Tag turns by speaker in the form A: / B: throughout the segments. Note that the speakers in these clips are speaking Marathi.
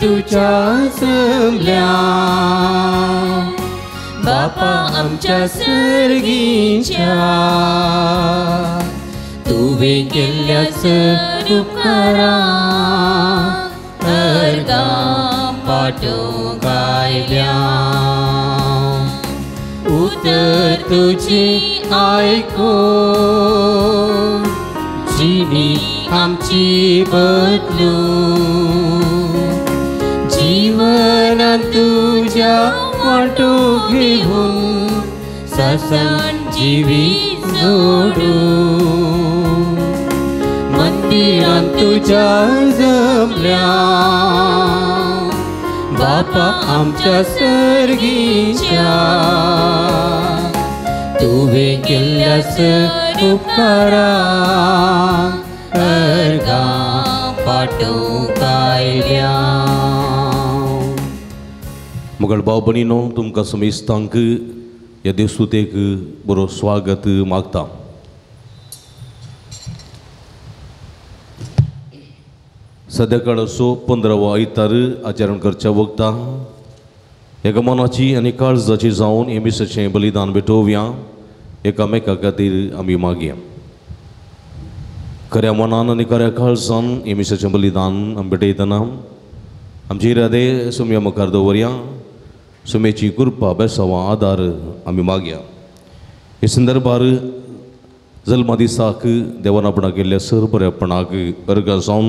A: तुझ्या जमल्या बापा आमच्या सर्गीच्या तुवे केल्यास उपकारा अर्गा पाठो गायल्या उतर तुझी ऐको जीवी आमची बदलू जीवनात तुझ्या वाटो घेऊन ससन जीवी जोडू मंदिरात तुझ्या जमल्या बापा आमच्या सर्गीच्या तुवे केल्यास उपकारा अर्गा पाठो कायल्या
B: मुगळ भाव भयणीनो तुमकां समेस्तांक ह्या देवस्तुतेक बरो स्वागत मागता. सद्याकाळ असो 15वा आयतार आचरण करच्या वक्ता एका मनाची आनी काळजाची जावन येमिसाचें बलिदान भेटोवया एकामेका खातीर आमी मागया. खऱ्या मनान आनी खऱ्या काळजान येमिसाचें बलिदान आमी भेटयतना आमची इरादे सुम्या मुखार दवरया. सुमेची कृपा बेसावा आदार आमी मागया. हे संदर्भार जल्मा दिसाक देवान आपणा केल्ल्या सर बरेपणाक अर्गा जावन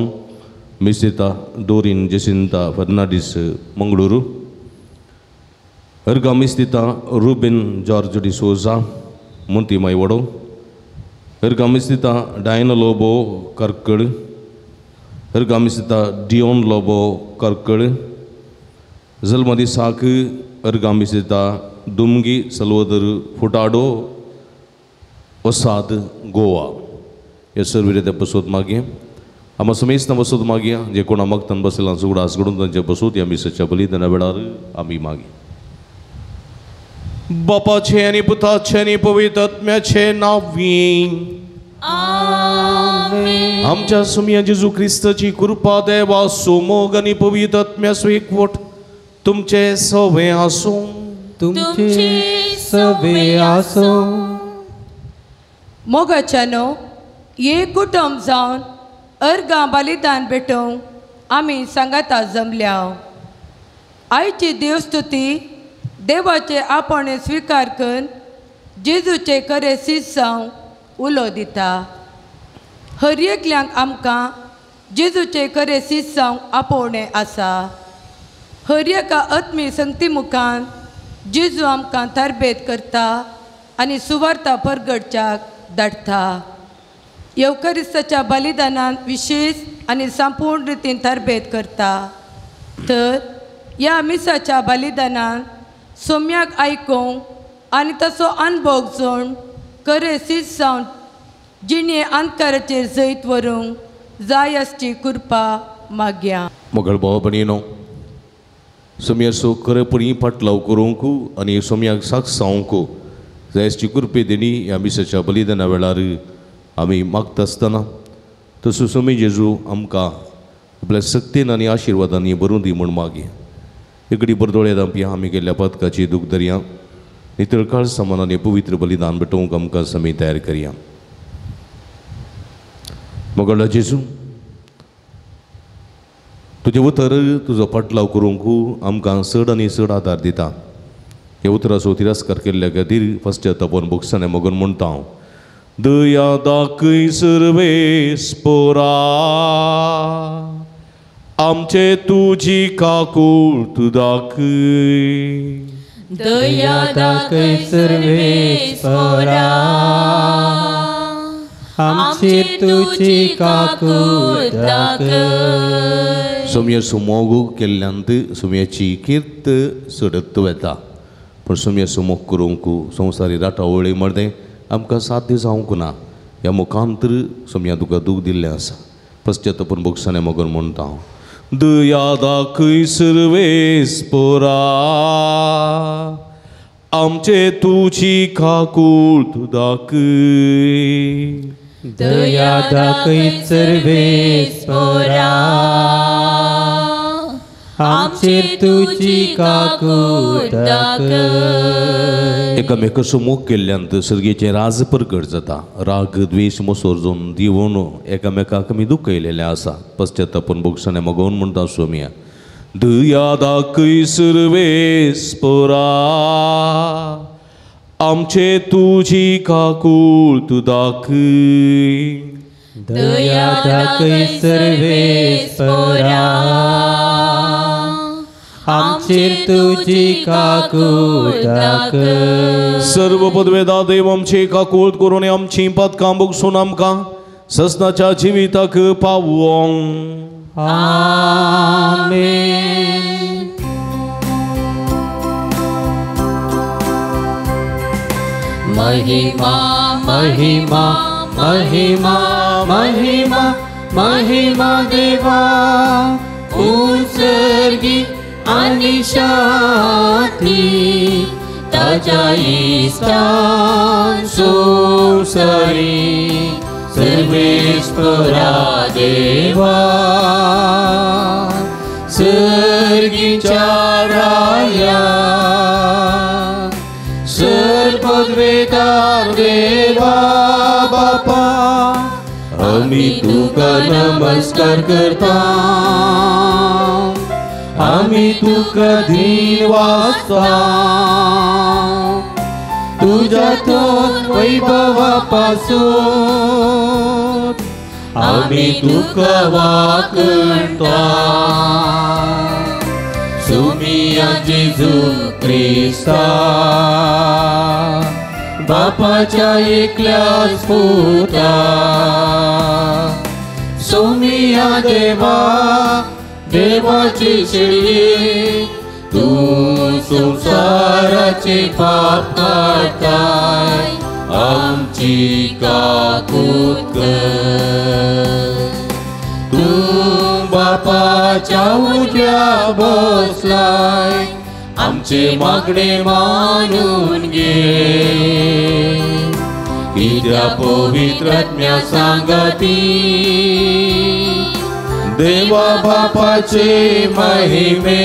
B: मिसिता Dorian Jacinta Fernandes Mangaluru अर्गा मिस्तिता Rubin George D'Souza मुंती मायवडो अर्गा मिस्तिता Diana Lobo कर्कळ अर्गा मिस्तिता डिओन Lobo कर्कळ जल्मा दिसाक अर्गा मिस्तिता दुमगी सल्वदर फुटाडो वसाद गोवा हे सर्व ते बसोत मागे आम्हा समेस्त बसोत मागया. जे कोणा मगतान बसला उगडास घडून तांचे बसोत या मिसाच्या बलिदाना वेळार आमी मागे. बापाचे आनी पुताचे आनी पवित्र आत्म्याचे नांवी
A: आमेन.
B: आमच्या सुम्या जेजू क्रिस्ताची कृपा देवा सोमोग आनी पवित्र आत्म्याचो एकवट तुमचे सवे आसूं
A: तुमचे सवे आसो.
C: मोगाच्यानो ये कुटुंब जावन अर्गा बलिदान भेटोवंक आमी सांगाता जमल्या. आयची देवस्तुती देवाचे आपण स्वीकार करून जेजूचे खरे सीस जावन उलो दिता. हर एकल्यांक आमकां जेजूचे खरे सीस जावंक आपोवणें आसा. हर एका आत्मी संगती मुखान जेजू आमकां तरबेत करता आनी सुवार्ता परगडच्याक धाडटा. येवकरिस्ताच्या बलिदानान विशेष आनी संपूर्ण रितीन तरबेत करता. तर ह्या मिसाच्या बलिदानान सोम्याक आयकूंक आनी तसो अनुभव घेवन खरे सीस जावन जिणे अंतकाराचेर जैत व्हरूंक जाय आसची कृपा मागया.
B: मुगळ भाव भयणीनो सोम्याचो खरेपणी पाटलाव करूंक आनी सोम्याक साक्षावंक जाय आसची कृपे देणी ह्या मिसाच्या बलिदाना वेळार आमी मागता आसतना तसो सोमी जेजू आमकां आपल्या सक्तीन आनी आशिर्वादांनी भरून दी म्हूण मागया. एकडी बरदोळे दांपया आमी गेल्ल्या पथकाची दूख धरया. नितळकाळ समान आनी पवित्र बलिदान भेटोवंक आमकां समी तयार करया. मोगळा जेजू तुजें उतर तुजो पाटलाव करूंक आमकां चड आनी चड आदार दिता. हे उतराचो तिरस्कार केल्ल्या खातीर फस्ट तपोवन बुक्साने मोगून म्हणटा हांव दया दाखय सर्वेस्परा आमचे तुजी काकूट दाखय.
A: दया दाखय सर्वेस्परा आमची तुझी काकूट दाखय.
B: सोम्याचो मोग केल्ल्यांत सोम्याची कीर्त सडत वता. पण सोम्याचो मोग करूंक संवसारी राटावळी मर्दे आमकां साध्य जावंक ना. ह्या मुखांतर सोम्या तुका दूख दिल्लें आसा. पश्चातापून बुक्साने मोगोन म्हणटा हांव दया दाखय सर्वेस्परा आमचे तुझी काकूट दाखय.
A: दया दाखय सर्वेस्परा आमचेर तुजी काकूट दाखय.
B: एकामेकाचो मोग केल्ल्यान सर्गेचें राज प्रकट जाता. राग द्वेश मोसोर जावन दिवून एकामेकाक आमी दुखयलेले आसा. पश्चातापून भोगसाणे मागोवन म्हणटा सोम्या, दया दाखय सर्वेस्परा, आमचे तुजी काकूट दाखय.
A: दया दाखय सर्वेस्परा, आमचेर तुजी काकूट दाखय.
B: सर्व पदवेदा देव आमचे काकूट करून आमची पदकां भोगसून आमकां ससनाच्या जिविताक पावों.
A: आमेन. महिमा महिमा महिमा महिमा महिमा देवा उत्सर्गी आणि शांती ताच्या इष्टान संसारी सर्वेश्वरा देवा सर्गीच्या राया सर्वपदवेदार देवा बापा आम्ही तुका नमस्कार करता. आम्ही तुका धीन वाजता. तुझ्या थोर वैभवापासून आम्ही तुका वाकणता. सुमिया जेजू ख्रिस्ता बापाच्या एकल्याच पुता. सोमिया देवा देवाची शेळी तू संसाराचे पाप काढताय. आमची काकूट कर. तू बापाच्या उजव्या बसलाय. आमचे मागणे मानून घे. कित्या पवित्रात्म्या सांगती देवा बापाचे महिमे.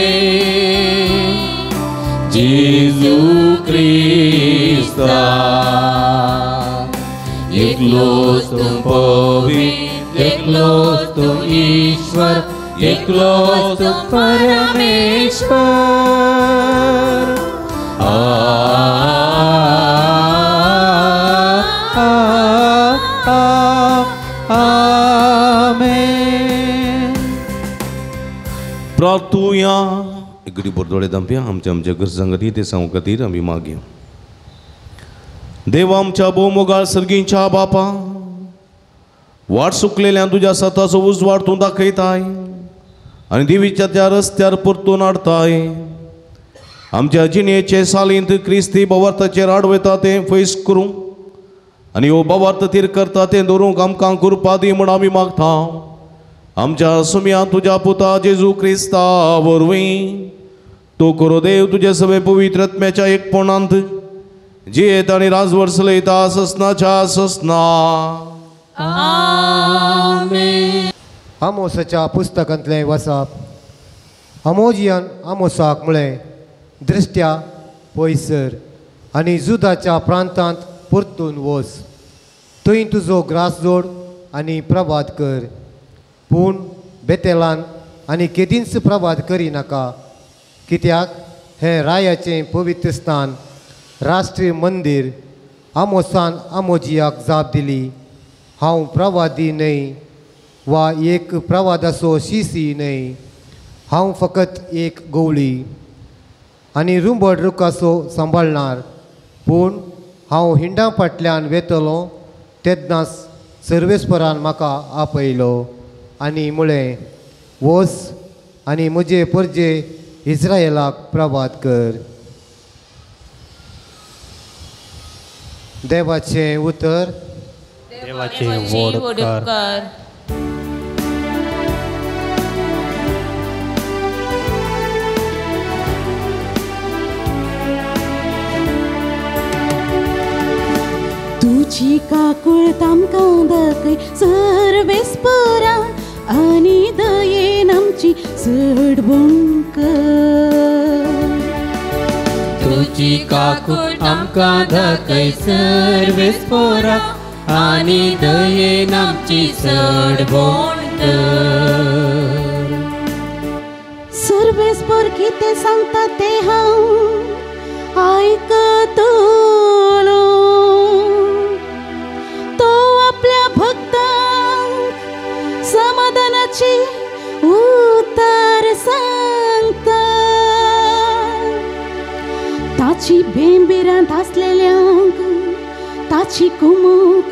A: जेजू ख्रिस्ता एकलोच तुम पवित्र, एकलोच तुम ईश्वर, एकलोच तुम परमेश्वर. आमेन.
B: प्रार्थुया. एक घडी दोळे दांपया. आमच्या गरजां खातीर ते सांगू खातीर आमी मागया. देवा आमच्या भोवमोगाळ सर्गीच्या बापा, वाट सुकलेल्या तुझ्या सताचो उजवाड तूं दाखयताय आनी देवीच्या त्या रस्त्यार परतून हाडताय. आमच्या जिणेचे सालींत क्रिस्ती भवार्थाचेर आडवयता तें फैस करूं आनी हो भवार्थ तीर करता तें दवरूंक आमकां कृपा दी म्हूण आमी मागता. आमच्या सुम्या तुज्या पुता जेजू क्रिस्ता वरवीं तो करो देव तुजे सगळे पवित्र आत्म्याच्या एकपणांत जियेत आनी राजवर चलयता ससनाच्या ससना.
A: आमेन.
D: आमोसाच्या पुस्तकांतलें वाचप. आमोजियान आमोसाक म्हळें, दृश्ट्या पयसर आनी जुदाच्या प्रांतांत परतून वच. थंय तुजो ग्रास जोड आनी प्रभात कर. पूण बेतेलान आनी केदींच प्रभात करिनाका, कित्याक हें रायाचें पवित्र स्थान राष्ट्रीय मंदिर आमोसान आमोजियाक जाप दिली. हांव प्रवादी न्हय वा एक प्रवादाचो शिसी न्हय. हांव फकत एक गवळी आनी रुंबड रुखाचो सांबाळणार. पूण हांव हिंडा फाटल्यान वेतलो तेन्नाच सर्वेस्परान म्हाका आपयलो आनी म्हळें, वच आनी म्हजे परजे इस्रायेलाक प्रभात कर. देवाचें उतर.
A: देवाचे वडकार.
E: तुझी काकूळ आमकां दाखय सर्वेस्परा, आनी दयेन आमची आमची चढवण कर.
A: तुझी काकूट आमकां दाखय सर्वेस पोरा आनी दयेन आमची चढवण कर.
E: सर्वेस्पर कितें सांगता ते हांव आयकतलो. तो आपल्या भक्तांक समाधानाची उतर सांगता. ताची बेंबिरांत आसलेल्यांक ताची कुमूक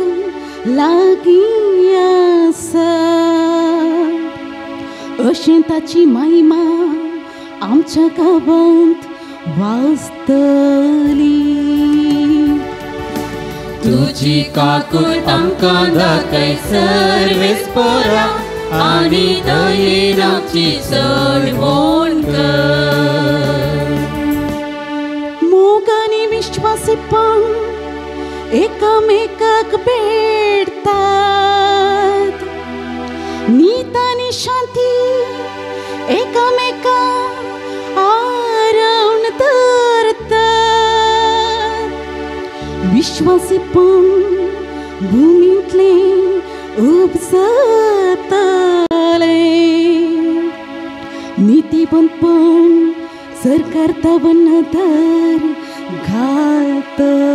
E: लागीं आसा. अशें ताची महिमा आमच्या गांवांत वाजतली.
A: तुझी काकूट आमकां दाखय सर्वेस पोरा आनी दयेन आमची चढवण कर.
E: मोग आनी विश्वासीपण एकामेकाक भेटतात. नीत आनी शांती एकामेका आरावन धरतात. विश्वासीपण भुमींतले उपजतले. नीतिवंतपण सरकार तवनदार घालतले.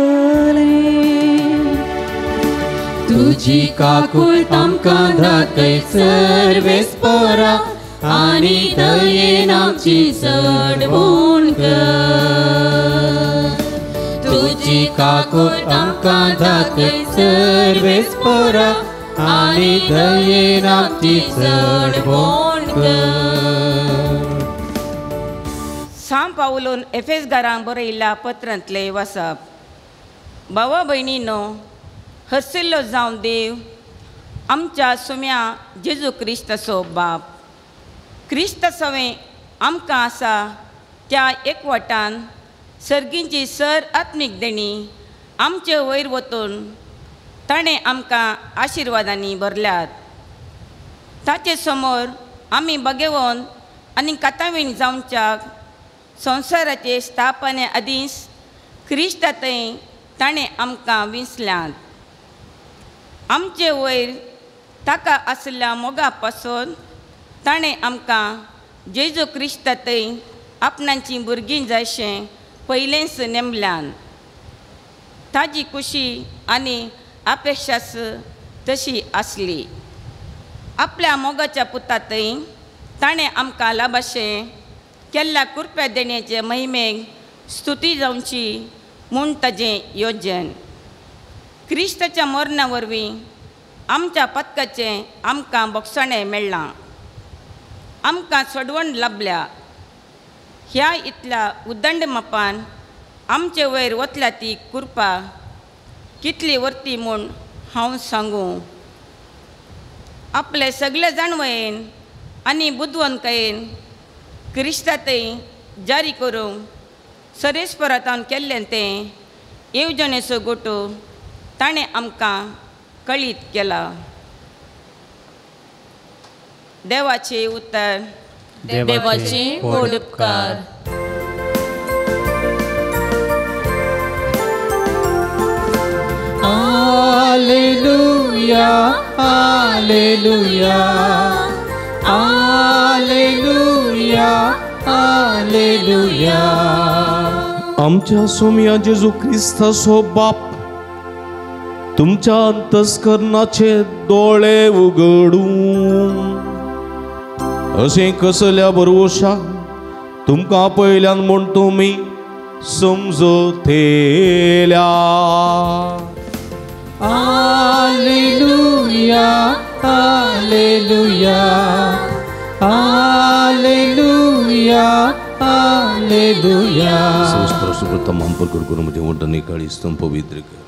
A: तुझी काकूट आमकां दाखय सर्वेस पोरा आनी दयेन आमची चढवण कर. तुझी काकूट आमकां दाखय सर्वेस पोरा आनी दयेन आमची चढवण कर.
F: सांत पावलोन एफेसकारांक बरयल्ल्या पत्रांतले वाचप. भावा भयणीनो, हरसिल्लो जावन देव आमच्या सुम्या जेजू क्रिस्ताचो बाप. क्रिस्त सवें आमकां आसा त्या एकवटान सर्गींची सर आत्मीक देणी आमचे वयर वतून ताणें आमकां आशिर्वादांनी भरल्यात. ताचे समोर आमी भगेवन आनी कातावीण जावच्या संवसाराचे स्थापने आदींच क्रिस्तांतय ताणें आमकां विंचल्यात. आमचे वयर ताका आसल्या मोगा पासून ताणें आमकां जेजू क्रिस्तांतय आपणाची भुरगीं जायशें पयलेंच नेमल्यान. ताजी खुशी आनी अपेक्षास तशी आसली. आपल्या मोगाच्या पुतांतय ताणें आमकां लाभाशें केल्ल्या कृपा देण्याचे महिमेक स्तुती जावची म्हूण ताजें योजन. क्रिस्ताच्या मरणा वरवीं आमच्या पत्काचें आमकां बोगसणें मेळ्ळां. आमकां सोडवण लाभल्या. ह्या इतल्या उदंड मापान आमचे वयर वतल्या ती कृपा कितली वर्ती म्हूण हांव सांगूं. आपले सगळे जाणवयेन आनी बुदवंतकायेन क्रिस्तांतय जारी करूंक सरेस्परातान केल्लें तें येवजणेचो गोटो ताणें आमकां कळीत केला. देवाचे उतर.
A: देवाचे व्हड उपकार. Hallelujah hallelujah hallelujah hallelujah.
B: आमच्या सोम्या जेजू क्रिस्ताचो बाप तुमच्या अंतस्करणाचे दोळे उगडून अशें कसल्या भरवशाक तुमकां पयल्यान म्हूण तुमी समजथेल्या.
A: Hallelujah hallelujah hallelujah hallelujah.
B: संस्कार सुप्रतम पर करून म्हणजे वंटने काळी स्तंभ पवित्र कर.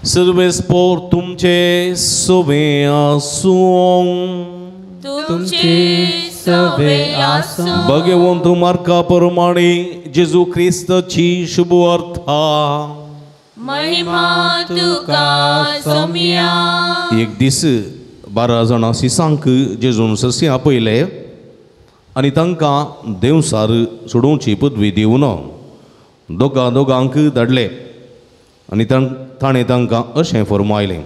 B: सर्वेस्पोर तुमचे सोबे आसूं.
A: तुमचे सवे आसूं.
B: भगवंत मार्का प्रमाणे जेजू ख्रिस्ताची शुभ अर्था.
A: महिमा तुका सोम्या.
B: एक दीस 12 जाणां सिसांक जेजून सस्य आपयले आनी तांकां देवसार सोडोवची पदवी दिवन दोगांक धाडले आनी ताणें तांकां अशें फर्मायलें,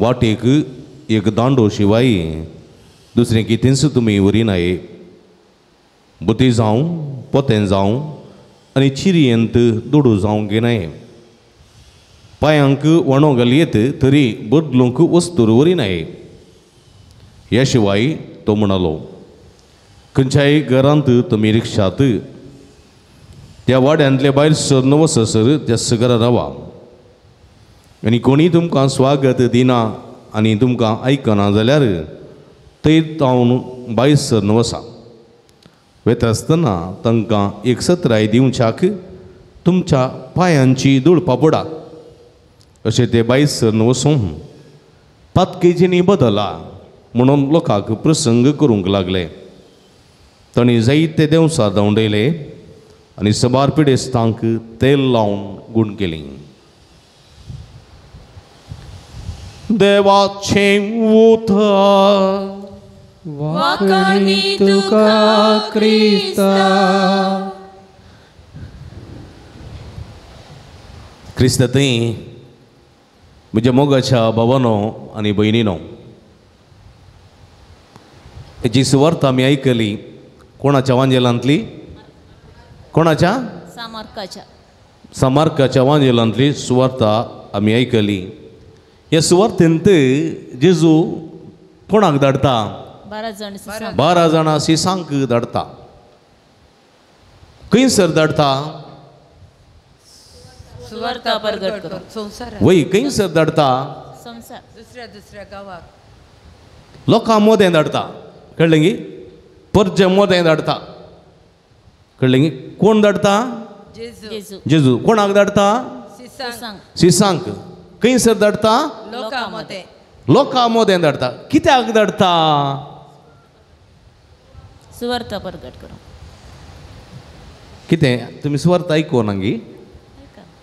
B: वाटेक एक दांडो शिवाय दुसरें कितेंच तुमी व्हरिनाये, बुती जावं पोतें जावं आनी चिरयेंत दुडू जावं घेनाये, पांयांक वणो घालयेत तरी बदलूंक वस्तूर व्हरिनाये. ह्या शिवाय तो म्हणलो, खंयच्याय घरांत तुमी रिक्षात त्या वाड्यांतले भायर सरन वससर त्या घरा रावा आनी कोणी तुमकां स्वागत दिना आनी तुमकां आयकना जाल्यार थंय तावन भायर सरन वसा. वेता आसतना तांकां एक सत्राय दिवच्याक तुमच्या पांयांची धूळ पापडा. अशें ते भायर सरन वसूं पातकेजींनी बदला म्हणून लोकांक प्रसंग करूंक लागले. तांणी जायते देवसार धांवडयले आनी सबार पिडेस्तांक तेल लावन गूण केली. देवाचें उतर
A: वाकणी तुका क्रिस्ता.
B: क्रिस्तांतय म्हज्या मोगाच्या भावानो आनी भयणीनो, हेची सुवार्थ आमी आयकली. कोणाच्या वांजेलांतली? कोणाच्या? सामार्काच्या वांजेलांतली सुवार्थ आमी आयकली. ह्या सुवार्थेंत जेजू कोणाक धाडटा? 12 जाणां सिसांक धाडटा. खंयसर धाडटा? वय खंयसर धाडटा?
C: दुसऱ्या गांवाक
B: लोकां मोदें धाडटा. कळ्ळें गी? परजे मोदें धाडटा. कळ्ळें गी? कोण धाडटा? जेजू. कोणाक धाडटा? सिसांक. खंयसर धाडटा? लोकां मोदें धाडटा. कित्याक धाडटा?
G: सुवार्थ प्रगट करूंक.
B: कितें तुमी सुवार्थ आयको नांगी?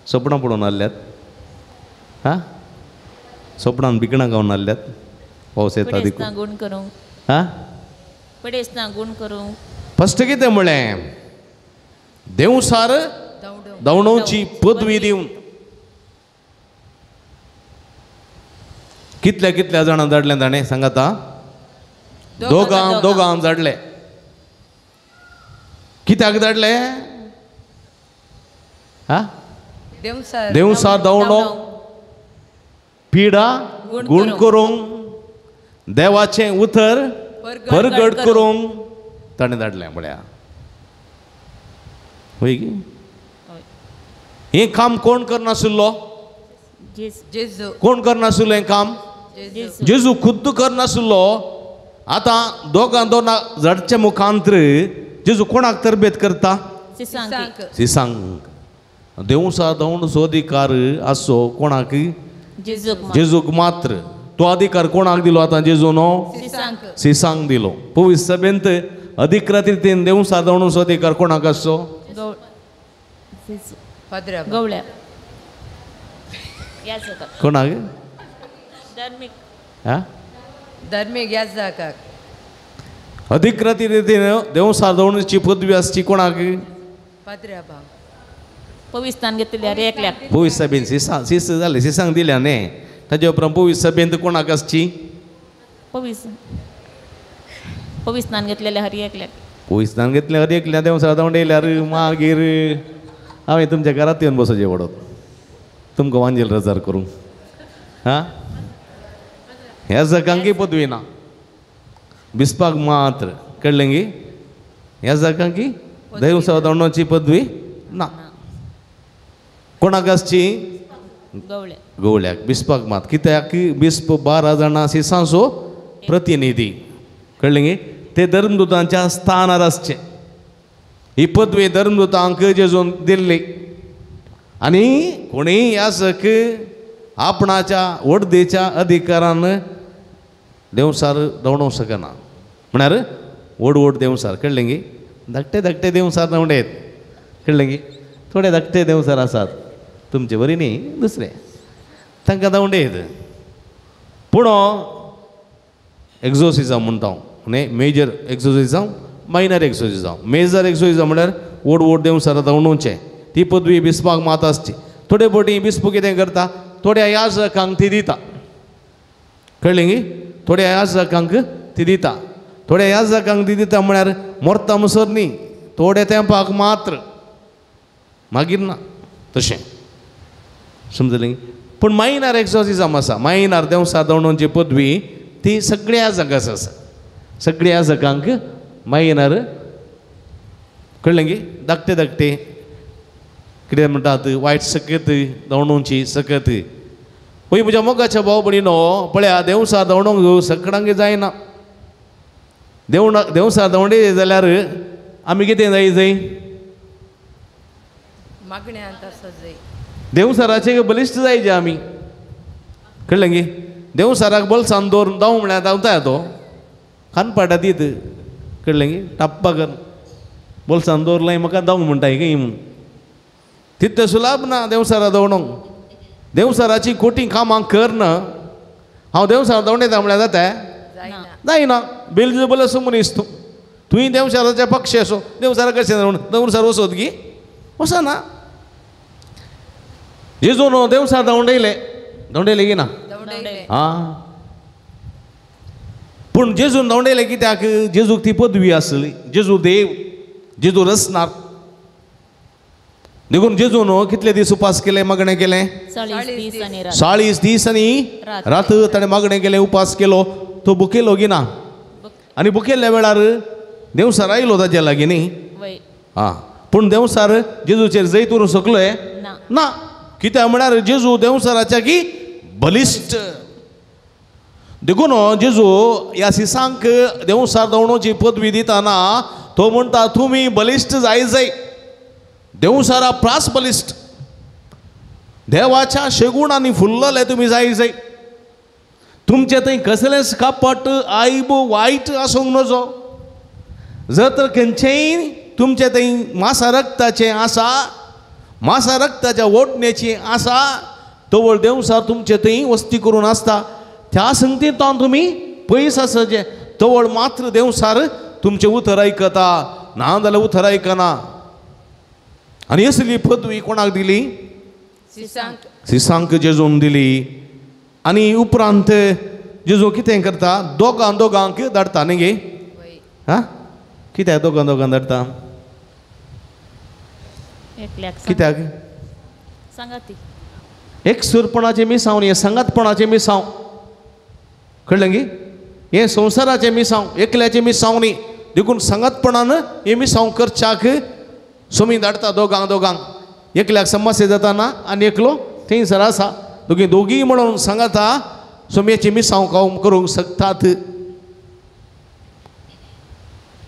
B: सपनां पडून आसल्यात? हां, सपनान भिकणां गावन आसल्यात? पावस येता देखून
G: गूण करूंक.
B: हां,
G: पडेस्तां गूण करूंक.
B: फस्ट कितें म्हळें? देवसार धांवडोवची पदवी दिवन. कितल्या जाणां धाडलें ताणें सांगात? दोगां धाडले. कित्याक धाडले? हां, देवसार धांवडोवंक, पिडा गूण करूंक, देवाचें उतर परगट करूंक ताणें धाडलें. म्हळ्यार होय गी? हें काम कोण करनाशिल्लो? कोण करनाशिल्लो हें काम? जेजू खुद्द करनाशिल्लो. आतां दोगां धाडचे मुखांतर जेजू कोणाक तरबेत करता? सिसांक. देवसार धांवडचो अधिकार आसो कोणाक? जेजूक मात्र. तो अधिकार कोणाक दिलो आतां जेजूनो? सिसांक दिलो. पवित्र सभेंत अधिकृत रितीन देवसार धांवडचो अधिकार कोणाक आसो?
G: गवळ्या.
B: कोणाक?
C: धर्मीक याजकाक.
B: अधिकृत रितीन देवसार धांवडची पदवी आसची कोणाक?
G: पवित्रान घेतल्यार एकल्याक.
B: पवित्र सभेन सिस जाले सिसांक दिल्या न्ही. ताजे उपरांत पवित्र सभेंत कोणाक आसची?
G: पवित्रान घेतलेल्या हर एकल्याक.
B: पवित्रान घेतल्या हर एकल्या देवसार धांवडयल्यार मागीर हांवें तुमच्या घरांत येवन बसोचें पडत तुमकां वांजेल रजार करूंक. हां, ह्या जगांकी पदवी ना, बिस्पाक मात्र. कळ्ळें गी? ह्या जगांकी देवसार धांवडोवची पदवी ना. कोणाक आसची? गवळ्याक. बिस्पाक मात. कित्याक? बिस्प 12 जाणां सिसांचो प्रतिनिधी. कळ्ळें गी? ते धर्मदुतांच्या स्थानार आसचे. ही पदवी धर्मदुतांक जेजून दिल्ली आनी कोणीय आसक आपणाच्या वडदेच्या अधिकारान देवसार धांवडोवंक शकना. म्हळ्यार व्हड देवसार. कळ्ळें गी? धाकटे देवसार धांवडेत. कळ्ळें गी? थोडे धाकटे देवसार आसात तुमचे बरी न्ही, दुसरे तांकां धांवडेत. पूण एक्झोसिजम म्हणटा न्ही मेजर एक्झोसिजम मायनर एक्झोसिजम. मेजर एक्झोसिजम म्हळ्यार ओड ओड देवसार दवणोवचें ती पदवी बिस्पाक मात आसची. थोडे फावटी बिस्प कितें करता थोड्या याजकांक ती दिता कळ्ळें गी थोड्या याजकांक ती दिता. थोड्या याजकांक ती दिता म्हळ्यार मोरता म्हणसर न्ही थोड्या तेंपाक मात्र मागीर ना तशें समजलें. पूण मायनर एक्झोसिजम आसा मायनर देवसार दवणोवची पदवी ती सगळ्या याजकांक आसा सगळ्या याजकांक मायनर कळ्ळें गी धाकटे धाकटे कितें म्हणटात वायट सकत दवणोवची सकत. पळय म्हज्या मोगाच्या भाव भयणीनो पळया देवसार दवणोवंक सगळ्यांक जायना. देवसार दवंडे जाल्यार आमी कितें जाय जाय
C: मागण्यांत आसा जाय
B: देवसाराचे बलिश्ट जायचे आमी कळ्ळें गे. देवसाराक बलसान दवरून दाव म्हळ्यार धांवता तो खानपाटा दीत कळ्ळें गे टाप्पा कर बलसान दवरलां म्हाका दाव म्हणटाय गे म्हूण तितलें सुलाभ ना देवसारा दवणोवंक. देवसाराची खोटी कामां करना हांव देवसार दवणयता म्हळ्यार जाता जायना. बेलजेबूल असो मनीस तूं तुवें देवसाराचे पक्ष असो देवसारा कशें देवसार वसत गी वचना. जेजून देवसार दवंडयले गी ना हां पूण जेजून दवंडयले कित्याक जेजूक ती पदवी आसली. जेजू देव जेजू रचणार देखून जेजून कितले दीस उपास केले मागणें केलें 40 दीस आनी रात ताणें मागणें केलें उपास केलो. तो बुकेलो गी ना आनी बुकेल्ल्या वेळार देवसार आयलो ताच्या लागीं न्ही हां पूण देवसार जेजूचेर जैत उरूंक शकलोय ना कित्याक म्हळ्यार जेजू देवसाराच्या की बलिश्ट. देखून जेजू ह्या सिसांक देवसार दवणोवची पदवी दितना तो म्हणटा तुमी बलिश्ट जाय देवसारा प्रास बलिश्ट देवाच्या शेगुणांनी फुल्लले तुमी जाय तुमचे थंय कसलेंच कपट आयब वायट आसूंक नजो. जर तर खंयचेय तुमचे थंय मासा रक्ताचें आसा मासा रक्ताच्या ओडण्याची आसा तवळ देवसार तुमचे थंय वस्ती करून आसता. त्या संगतींतान तुमी पयस आसचे तवळ मात्र देवसार तुमचे उतर आयकता ना जाल्यार उतर आयकना. आनी असली पदवी कोणाक दिली सिसांक जेजून दिली. आनी उपरांत जेजू कितें करता दोगांक धाडटा न्ही गे हां कित्याक दोगांक धाडटा कित्याक एक सुरपणाचें मिसांव न्ही संगातपणाचें मिसांव कळ्ळें गे हें संवसाराचें मिसांव एकल्याचें मिसांव न्ही. देखून संगातपणान हें मिसांव करच्याक सोमी धाडटा दोगांक एकल्याक समस्या जाताना आनी एकलो थंयसर आसा दोगी म्हणून सांगाता सोम्याची मिसांव काम करूंक शकतात.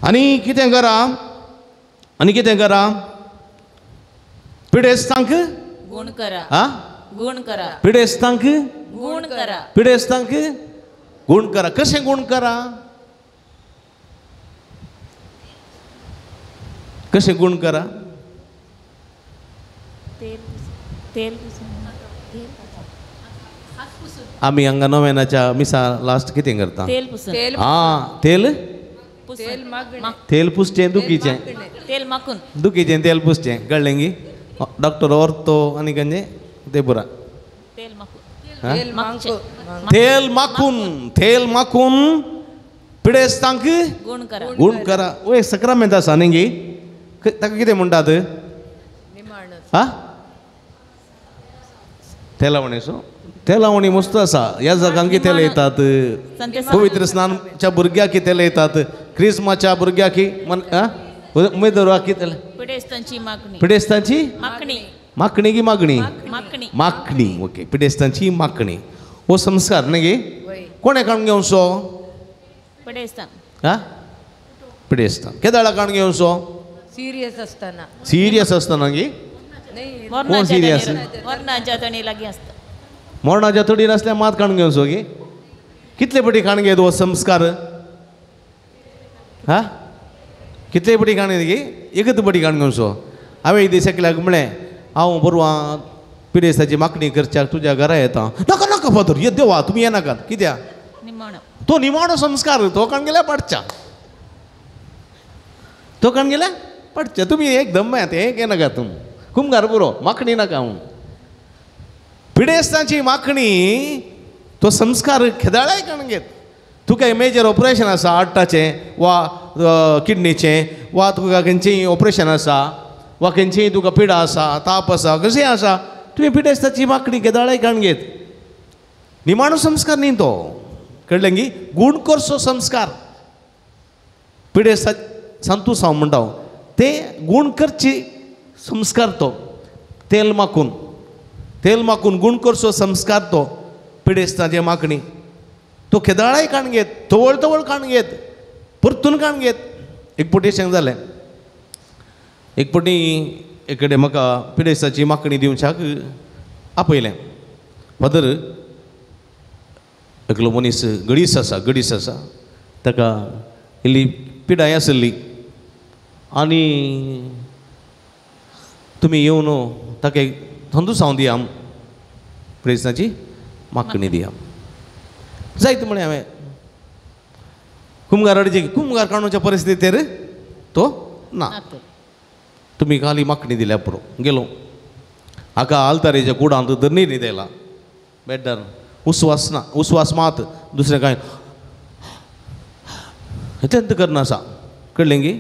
B: आनी कितें करा पिडेस्तांक
G: गुण करा
B: हां
G: गुण करा
B: पिडेस्तांक
G: गुण करा
B: पिडेस्तांक गुण करा. कशें गुण करा कशें गुण करा आमी हांगा नोवेनाच्या मिसा लास्ट कितें करता हां तेल पुसचें दुखीचें तेल पुसचें कळ्ळें गी डॉक्टर ऑर्थो आनी खंयचें तें पुरा तेल माखून पिडेस्तांक गुण करा. एक सक्रामेंत आसा न्ही गी ताका कितें म्हणटात हां तेलावणी मस्त आसा. ह्या जागांक कितें लायतात पवित्र स्नानाच्या भुरग्याक कितें लायतात क्रिस्माच्या भुरग्याक उमेदवाराक कितें पिडेस्तांची माखणी की माखणी ओके पिडेस्तांची माखणी हो संस्कार न्ही गे कोणे काडून घेवचो हां पिडेस्तान केदाळा काडून घेवचो सिरियस आसतना गे कोण सिरियस मरणाच्या तडीर आसल्यार मात काडून घेवचो गे कितले पटी काडून घे हो संस्कार हां कितले पटी काडून गे एकच पटी काडून घेवचो. हांवें एक दीस एकल्याक म्हळें हांव परवां पिडेस्ताची माखणी करच्याक तुज्या घरा येता. नाका नाका फादर ये देवा तुमी येनाकात कित्याक
G: निमाण
B: तो निमाणो संस्कार तो काण गेल्या पडच्या तो काण गेल्या पडच्या तुम्ही एकदम मात एक नाका तुम कुमगार पुरो माखणी नाका हूं पिडेस्ताची माखणी तो संस्कार खेदाळाय काण घेत तुका मेजर ऑपरेशन आसा हार्टाचें वा किडनीचें वा तुका खंयचेंय ऑपरेशन आसा वा खंयचीय तुका पिडा आसा ताप आसा कशें आसा तुवें पिडेस्ताची माखणी केदाळाय काण घेत निमाणो संस्कार न्ही तो कळ्ळें गी गूण करचो संस्कार पिडेस्ता संतू साव म्हणटा ते गूण करची संस्कार तो तेल माकून गूण करचो संस्कार तो पिडेस्ताचे माखणी तो केदाळाय काण घेत तवळ काण घेत परतून काण घेत एक फावटी अशें जालें एक फावटी एक कडेन म्हाका पिडेस्ताची माखणी दिवच्याक आपयलें फादर एकलो मनीस गडीस आसा ताका इल्ली पिडाय आसली आनी तुमी येवन ताका एक थंदूसांव दिया पिडेस्ताची माखणी दिया जायत म्हणे हांवें कुमगार अडचे कुमगार काडूच्या परिस्थितीर तो ना तुम्ही खाली माखणी दिल्या पुरो गेलो हाका आलतारेच्या कुडांत धरणी न्ही द्यायला बेड्डार उस्वास ना उस्वास मात दुसरें कांय इतलेंत करना आसा कळ्ळें गी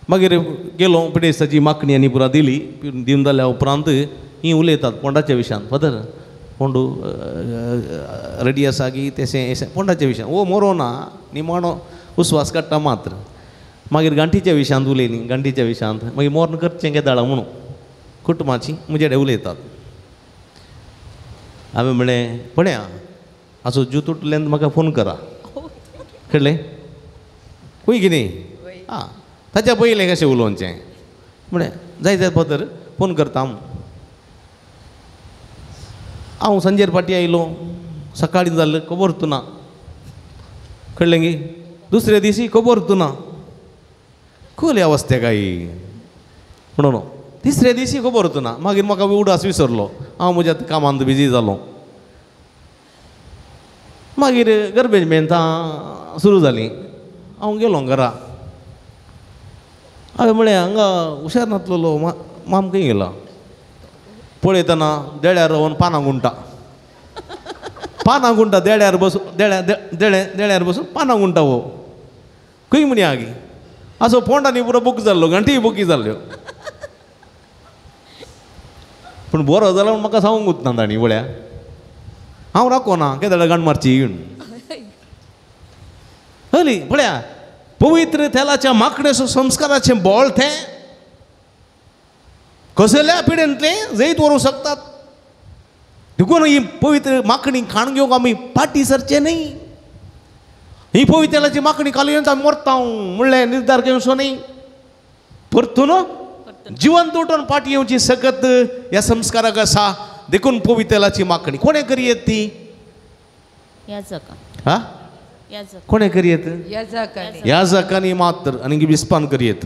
B: मागीर गेलो पिडेस्ताची माखणी आनी पुरा दिली दिवन जाल्या उपरांत ही उलयतात पोंडाच्या विशयान फादर पोंडू रेडी आसा की तेशें पोंडाच्या विशयान ओ मोरो ना निमाणो उस्वास काडटा मात्र मागीर गांठीच्या विशयांत उलयली गांठीच्या विशयांत मागीर मोर्न करचें केदाळा म्हणून कुटुंबाची म्हजे कडेन उलयतात हांवें म्हळें पळया हाचो जीव तुटल्यान म्हाका फोन करा कळ्ळें खूंय कितें आं ताच्या पयलें कशें उलोवचें म्हळें जाय फादर फोन करता हांव संजेर फाटी आयलो सकाळीं जालें खबर उरना कळ्ळें गी दुसऱ्या दिसी खबर उरना खोल अवस्थे काय म्हणून तिसऱ्या दिसी खबर उरना मागीर म्हाका उडास विसरलो हांव म्हज्या कामांत बिजी जालो मागीर गर्बेज मेहनतां सुरू जाली हांव गेलो घरा हांवें म्हळें हांगा हुशार नासलेलो माम खंय गेला पळयतना देड्यार रावन पानां गुंटा देड्यार बसून देड्यार बसून पानां गुंटा वो खंय म्हणी आगी असो पोंडांनी पुरो बूक जाल्लो घंटी बुकी जाल्ल्यो पूण बरो जालो म्हूण म्हाका सांगूंक उतना ताणी वळ्या हांव राखोना केदाळा गाण मारची येवन हली पळया पवित्र तेलाच्या माकडेचो संस्काराचें बोळ तें कसल्या पिडेंतलें जैत व्हरूंक शकतात देखून ही पवित्र माखणी खाण घेवंक आमी फाटी सरचे न्ही ही पवित्र तेलाची माखणी खाली आमी मरता म्हणलें निर्धार घेवचो न्ही परतून जिवंत उठोवन फाटी येवची सकत ह्या संस्काराक आसा देखून पवित्र तेलाची माखणी कोणें करी येत ती हा कोणें करी येत ह्या जाकांनी मात्र आनी बिस्पान करी येत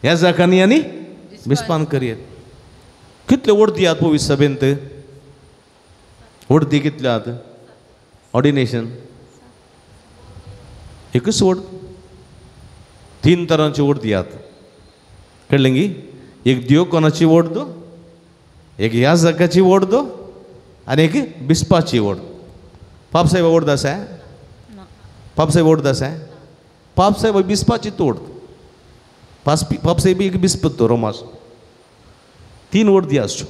B: ह्या जाकांनी आनी बिस्पान करी येत कितले वर्दी आहात पवित्र सभेंत वर्दी कितले आहात ऑर्डिनेशन एकच वर्ड 3 तरांची वर्दी आहात कळ्ळें गी एक दियोकोनाची वर्द एक ह्या जाकाची वर्द आनी एक बिस्पाची वर्द पापसाहेब वर्द आसा पापसाहेब वर्द आसा पापसाहेब बिस्पाची तोड पापसाहेब एक बिस्पत रोमास 3 वर्दी आसच्यो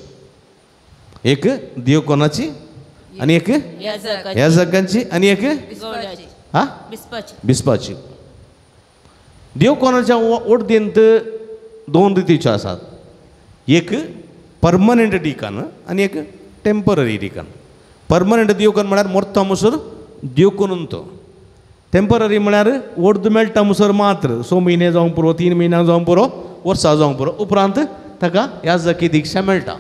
B: एक दियोकोनाची आनी एक ह्या जाकांची आनी एक हा बिस्पाची दियोकोनाच्या वर्देंत 2 रितीच्यो आसात एक परमनंट डिकन आनी एक टेम्पररी डिकन परमनंट दियोकन म्हळ्यार मोरता मुसर दियोकनून तो टेम्पररी म्हळ्यार वर्द मेळटा मुसर मात्र 6 म्हयने जावंक पुरो 3 म्हयन्यां जावंक पुरो वर्सां जावंक पुरो उपरांत ताका ह्या जाकी दिक्षा मेळटा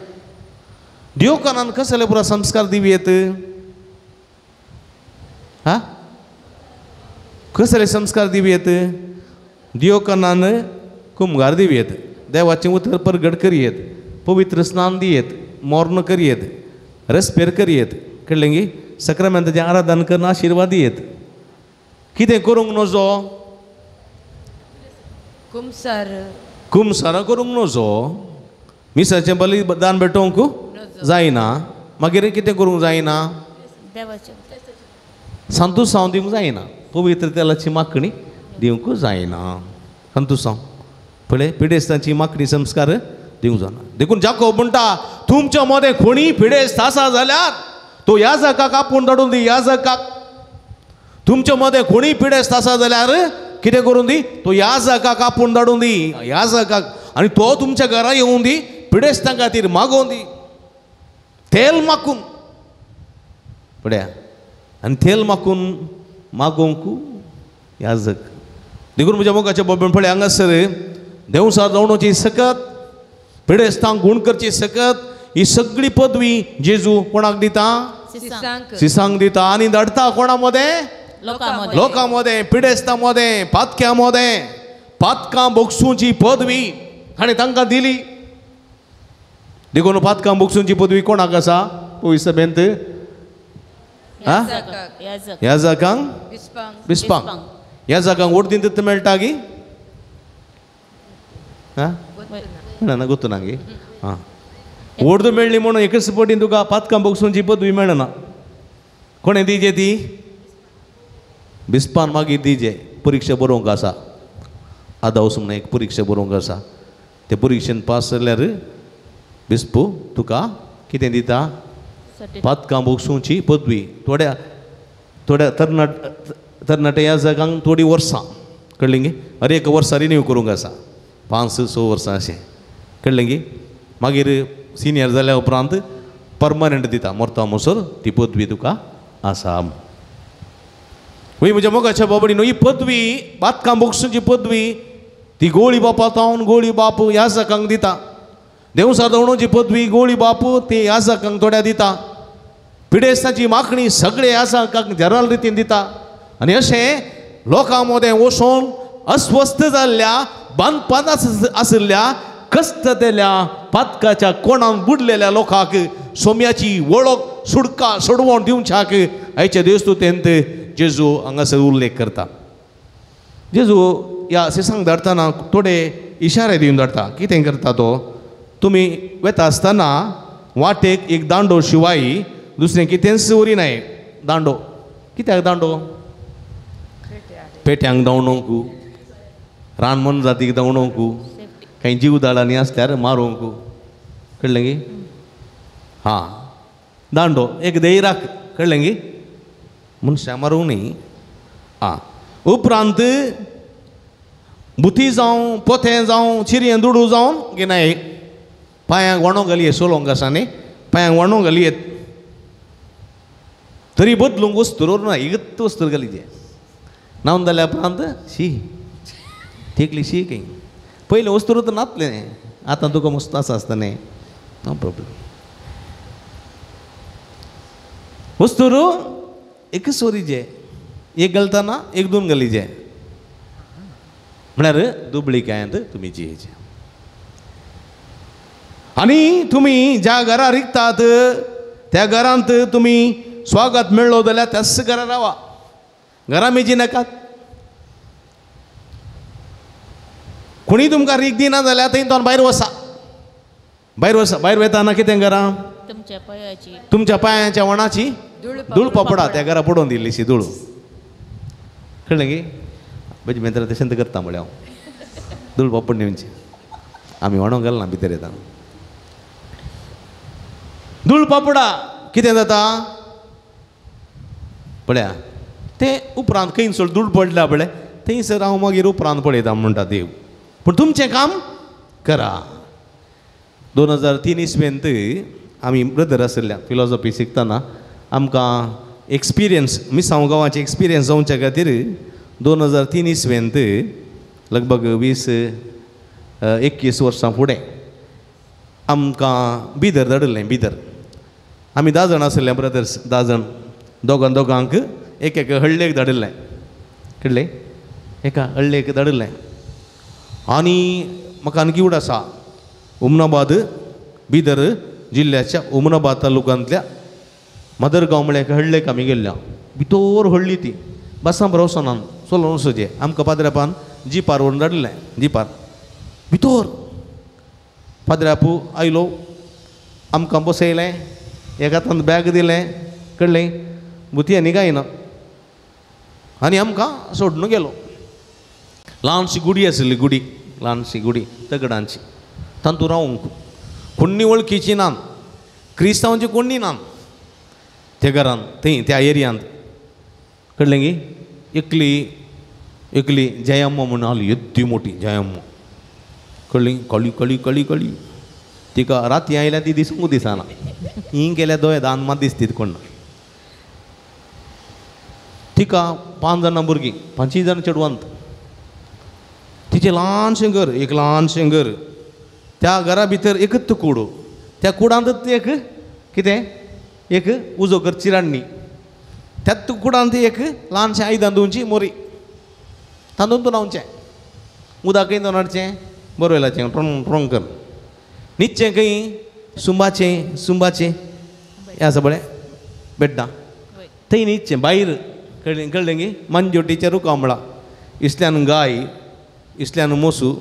B: दियोकनान कसले पुरो संस्कार दिवयेत हा कसले संस्कार दिवयेत दियोकनान कुमगार दिवयेत देवाचें उतर परगट करयेत पवित्र स्नान दियेत मोर्न करयेत रेस्पेर करयेत कळ्ळें गी सक्रामेंताचें आराधन करन आशिर्वाद येत. कितें करूंक नजो? कुमसार करूंक नजो. मिसाचें बलिदान भेटोवंक जायना. मागीर कितें करूंक जायना?
G: देवाचे
B: संतुसांव दिवंक जायना. पवित्र तेलाची माखणी दिवंक जायना. संतुसांव पळय पिडेस्तांची माखणी संस्कार दिवंक जायना. देखून जाकोब म्हणटा तुमच्या मदें कोणी पिडेस्त आसा जाल्यार तो याजकाक आपूण धाडून दी. याजकाक तुमच्या मदें कोणी पिडेस्त आसा जाल्यार कितें करून दी? तो याजकाक आपूण धाडून दी. याजकाक. आनी तो तुमच्या घरा येवून दी. पिडेस्तां खातीर मागोवन दी. तेल मागून पळया. आनी तेल मागोवंक याजक. देखून म्हज्या मोगाच्या बाबतींत पळय हांगासर देवसार जावणोची सकत, पिडेस्तांक गुण करची सकत, ही सगळी पदवी जेजू कोणाक दिता? सिसांक दिता. आनी धाडटा कोणा मदें? लोकां मदें, पिडेस्तां मदें, पातक्यां मदें. पातकां बोगसूची पदवी हाणें तांकां दिली. देखून पातकां बोगसूची पदवी कोणाक आसा पवित्र सभेंत? याजकांक, बिस्पांक. याजकांक वोट दिता मेळटा गी? मेळना गोतू ना गी. हां वोट मेळ्ळी म्हणून एकच पटीन तुका पातकां बोगसूची पदवी मेळना. कोणें दिजे ती? बिस्पान मागीर दिजे. परिक्षा बरोवंक आसा. आदावस म्हणून एक परिक्षा बरोवंक आसा. ते परिक्षेन पास जाल्यार बिस्पू तुका कितें दिता? पातकां बोगसूची पदवी. थोड्या तरणाटे याजकांक थोडीं वर्सां कळ्ळें गे. अरे एक वर्सा रिन्यू करूंक आसा. 5-6 वर्सां अशें कळ्ळें गे. मागीर सिनियर जाल्या उपरांत परमनंट दिता. मरता म्हणसर ती पदवी तुका आसा. वय म्हज्या मोगाच्या बाबडीन ही पदवी पातकां बोगसूची पदवी ती गोळी बापातावन गोळी बाप याजकांक दिता. देवसार जावणोची पदवी गोळी बाप ती याजकांक थोड्या दिता. पिडेस्तांची माखणी सगळे याजकांक जनरल रितीन दिता. आनी अशें लोकां मदें वचून अस्वस्थ जाल्ल्या, बांदपानात आशिल्ल्या, कस्तलेल्या, पातकाच्या कोणान बुडलेल्या लोकांक सोम्याची वळख सुडका सोडवण दिवच्याक आयच्या देवस्तुतेंत जेजू हांगासर उल्लेख करता. जेजू ह्या सिसांक धाडटना थोडे इशारे दिवन धाडटा. कितें करता तो? तुमी वेता आसतना वाटेक एक दांडो शिवाय दुसरें कितेंच उरिनाय. दांडो कित्याक दांडो? पेट्यांक धांवणोवंक, रानमन जातीक धांवणोवंक, काही जीवदाळांनी आसल्यार मारूंक. कळ्ळें गे. हां दांडो एक देयराक कळ्ळें गे. मनशां मारूंक न्ही. आं उपरांत बुती जावं, पोतें जावं, चिरयें दुडू जावन गिनाय पांयांक वणो घालये. सोलोंक आसा न्ही. पांयांक वणो घालयेत. तरी बदलूंक वस्तूर ना. इगत वस्तूर घालीचे. नावन जाल्या उपरांत शी ठेकली शी खंय. पयलीं वस्तूर तर नातलें. आतां तुका मस्त आसता न्ही. No problem. वस्तूर एकच वरीचे. एक घालतना एक दोन घालीचे. म्हळ्यार दुबळी कायांत तुमी जियेचे. आनी तुमी ज्या घरा रिकतात त्या घरांत तुमी स्वागत मेळ्ळो जाल्यार त्याच घरा रावा. घरा मेजी नाकात. कोणी तुमकां रीक दिना जाल्यार थंय भायर वसा. भायर वसा. भायर वेताना कितें करा? तुमच्या पांयाच्या वणाची धूळ पपडा त्या घरा पडोवन दिल्लीशी धूळ. कळ्ळें गे. म्हजे मित्र तशें करता म्हळ्यार हांव धूळ पपड नेवचे. आमी वणो घालना भितर येता. धूळ पपडा कितें जाता पळया. ते उपरांत खंयसर धूळ पडला पळय थंयसर हांव मागीर उपरांत पळयता म्हणटा देव. पूण तुमचें काम करा. 2003 इसवेंत आमी ब्रदर आशिल्ल्या फिलॉसॉफी शिकतना आमकां एक्सपिरियन्स मिसांव गांवाचे एक्सपिरियन्स जावच्या खातीर 2003 इसवेंत लगभग 20-21 वर्सां फुडें आमकां बिदर धाडिल्लें. बिदर आमी 10 जाण आशिल्ले ब्रदर्स. 10 जाण. दोगांक एक हळ्ळेक धाडिल्लें. कळ्ळें. एका हळ्ळेक धाडिल्लें. आनी म्हाका आनी किवड आसा. उमनाबाद बिदर जिल्ल्याच्या उमनाबाद तालुक्यांतल्या मदरगांव म्हळ्यार हडलेक आमी गेल्ल्या भितर हडली ती बसा भरोसोनान चलोन वचचें आमकां पाद्रेपान जिपार व्हरून धाडलें जिपार भितर पाद्रापू आयलो आमकां बसयलें एका हातान बॅग दिलें कळ्ळें बुती आनी कांय ना आनी आमकां सोडून गेलो ल्हानशी गुडी आसली गुडी ल्हानशी गुडी दगडांची तातूंत रावंक कोणी वळखीची नात क्रिस्तांवांची कोणी नात त्या घरांत थंय त्या एरियांत कळ्ळें गी एकली जयम्मा म्हणून आली येद्दी मोठी जयम्मा कळ्ळी कळी कळी कळी कळी तिका राती आयल्या ती दिसूंक दिसना ही गेल्या दोळे दान मात दिसता कोण तिका 5 जाणां भुरगीं 5 जाणां चेडवांत तिचें ल्हानशें घर एक ल्हानशें घर त्या घरा भितर एकच कूड त्या कुडांत एक कितें एक उजो कर चिराण्णी त्यात कुडांत एक ल्हानशें आयदनांची मोरी तांदूळ रावचें उदकय दोनाडचें बरयलाचें ट्रोंग ट्रोंग कर न्हिदचें खंय सुंबाचें हें आसा बरें बेड्डां थंय न्हिदचें भायर कळ्ळें गी मंजोटीचें रुकांबळा इतल्यान गाय इतल्यान मोसू